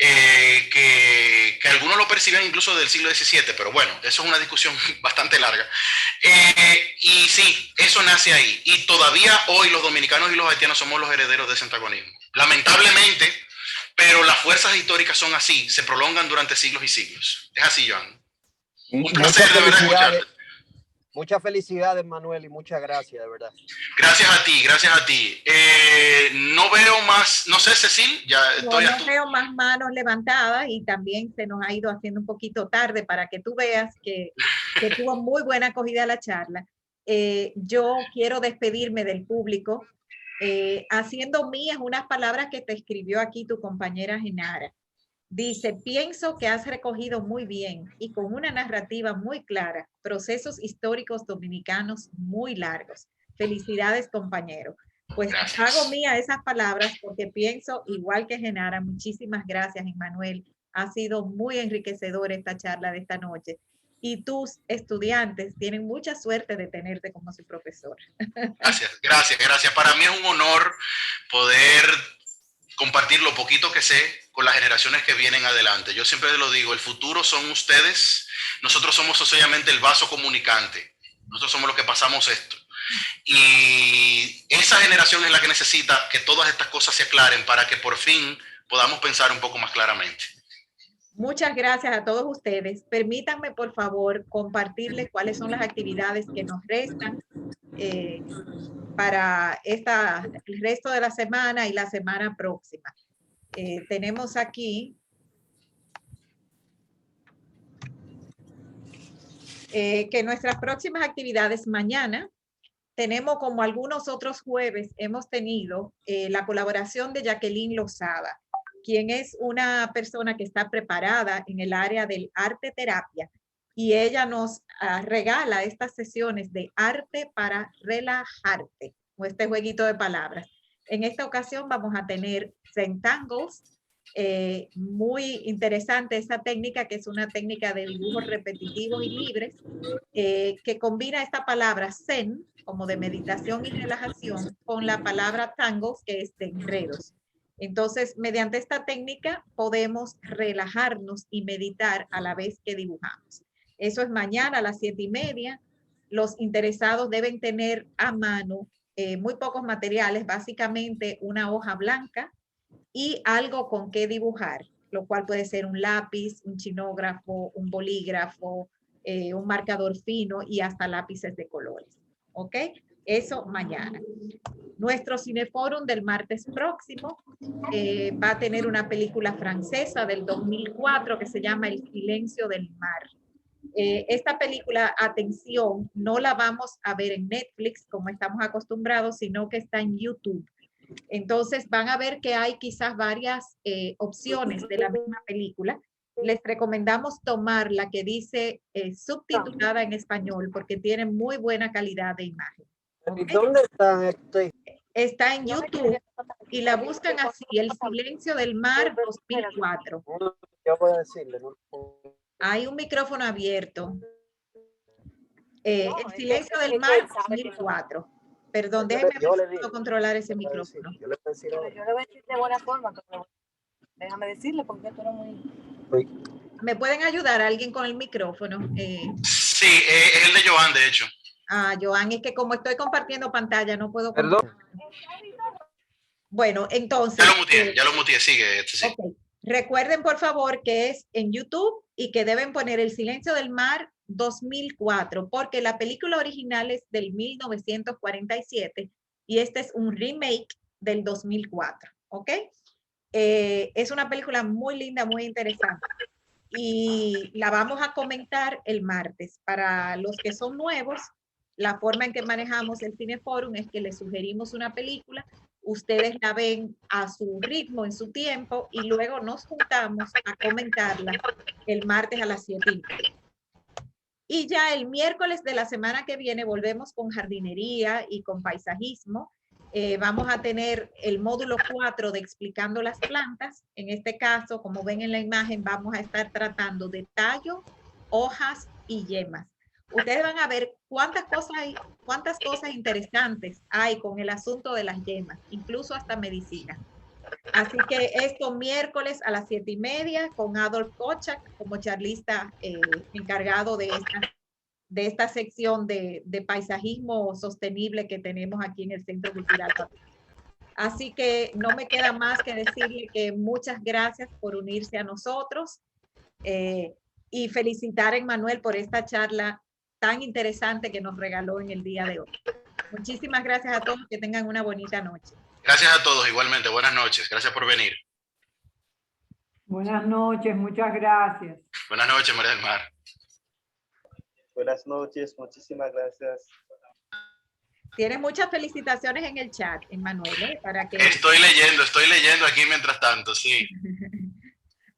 Que algunos lo perciben incluso del siglo XVII, pero bueno, eso es una discusión bastante larga. Y sí, eso nace ahí. Y todavía hoy los dominicanos y los haitianos somos los herederos de ese antagonismo. Lamentablemente, pero las fuerzas históricas son así, se prolongan durante siglos y siglos. Es así, Joan. Un placer de verdad escucharte. Muchas felicidades, Manuel, y muchas gracias, de verdad. Gracias a ti. No veo más, no sé, Cecil, no veo más manos levantadas y también se nos ha ido haciendo un poquito tarde para que tú veas que tuvo muy buena acogida la charla. Yo quiero despedirme del público haciendo mías unas palabras que te escribió aquí tu compañera Genara. Dice, pienso que has recogido muy bien y con una narrativa muy clara procesos históricos dominicanos muy largos. Felicidades, compañero. Pues gracias. Hago mía esas palabras porque pienso igual que Genara. Muchísimas gracias, Emmanuel. Ha sido muy enriquecedora esta charla de esta noche. Y tus estudiantes tienen mucha suerte de tenerte como su profesor. Gracias. Para mí es un honor poder compartir lo poquito que sé con las generaciones que vienen adelante. Yo siempre lo digo, el futuro son ustedes, nosotros somos sencillamente el vaso comunicante, nosotros somos los que pasamos esto. Y esa generación es la que necesita que todas estas cosas se aclaren para que por fin podamos pensar un poco más claramente. Muchas gracias a todos ustedes. Permítanme, por favor, compartirles cuáles son las actividades que nos restan para el resto de la semana y la semana próxima. Tenemos aquí que nuestras próximas actividades mañana tenemos, como algunos otros jueves, hemos tenido la colaboración de Jacqueline Lozada, quien es una persona que está preparada en el área del arte terapia, y ella nos regala estas sesiones de arte para relajarte, o este jueguito de palabras. En esta ocasión vamos a tener Zentangles, muy interesante esta técnica, que es una técnica de dibujos repetitivos y libres, que combina esta palabra zen, como de meditación y relajación, con la palabra tangos, que es de enredos. Entonces, mediante esta técnica podemos relajarnos y meditar a la vez que dibujamos. Eso es mañana a las 7:30. Los interesados deben tener a mano muy pocos materiales, básicamente una hoja blanca y algo con qué dibujar, lo cual puede ser un lápiz, un chinógrafo, un bolígrafo, un marcador fino y hasta lápices de colores. ¿Ok? Eso mañana. Nuestro Cineforum del martes próximo va a tener una película francesa del 2004 que se llama El silencio del mar. Esta película, atención, no la vamos a ver en Netflix como estamos acostumbrados, sino que está en YouTube. Entonces van a ver que hay quizás varias opciones de la misma película. Les recomendamos tomar la que dice subtitulada en español porque tiene muy buena calidad de imagen. ¿Y dónde está? Está en YouTube y la buscan así, El silencio del mar 2004. Yo voy a decirle, ¿no? Hay un micrófono abierto. El silencio del mar 2004. Perdón, déjeme ver si puedo controlar ese micrófono. Yo le voy a decir ahora. Yo le voy a decir de buena forma, pero déjame decirle porque tú eres muy... ¿Me pueden ayudar alguien con el micrófono? Sí, es el de Joan, de hecho. Joan, es que como estoy compartiendo pantalla, no puedo... Perdón. Bueno, entonces... Ya lo muteé, sigue. Sí. Okay. Recuerden, por favor, que es en YouTube y que deben poner El silencio del mar 2004, porque la película original es del 1947 y este es un remake del 2004, ¿ok? Es una película muy linda, muy interesante y la vamos a comentar el martes. Para los que son nuevos, la forma en que manejamos el Cineforum es que les sugerimos una película, ustedes la ven a su ritmo, en su tiempo, y luego nos juntamos a comentarla el martes a las 7:30. Y ya el miércoles de la semana que viene volvemos con jardinería y con paisajismo. Vamos a tener el módulo 4 de explicando las plantas. En este caso, como ven en la imagen, vamos a estar tratando de tallo, hojas y yemas. Ustedes van a ver cuántas cosas interesantes hay con el asunto de las yemas, incluso hasta medicina. Así que esto miércoles a las 7:30 con Adolf Kochak como charlista encargado de esta sección de paisajismo sostenible que tenemos aquí en el Centro Cultural. Así que no me queda más que decirle que muchas gracias por unirse a nosotros y felicitar a Emmanuel por esta charla tan interesante que nos regaló en el día de hoy. Muchísimas gracias a todos, que tengan una bonita noche. Gracias a todos, igualmente. Buenas noches. Gracias por venir. Buenas noches, muchas gracias. Buenas noches, María del Mar. Buenas noches, muchísimas gracias. Tienes muchas felicitaciones en el chat, Emmanuel, para que... Estoy leyendo aquí mientras tanto, sí.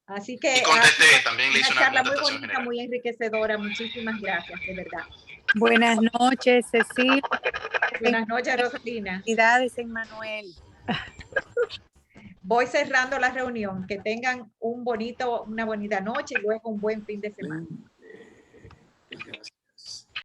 Así que... Y contesté, también le hice una charla muy contestación bonita, general. muy enriquecedora. Muchísimas gracias, de verdad. Buenas noches, Cecilia. Buenas noches, Rosalina. Felicidades, Emmanuel. Voy cerrando la reunión. Que tengan una bonita noche y luego un buen fin de semana.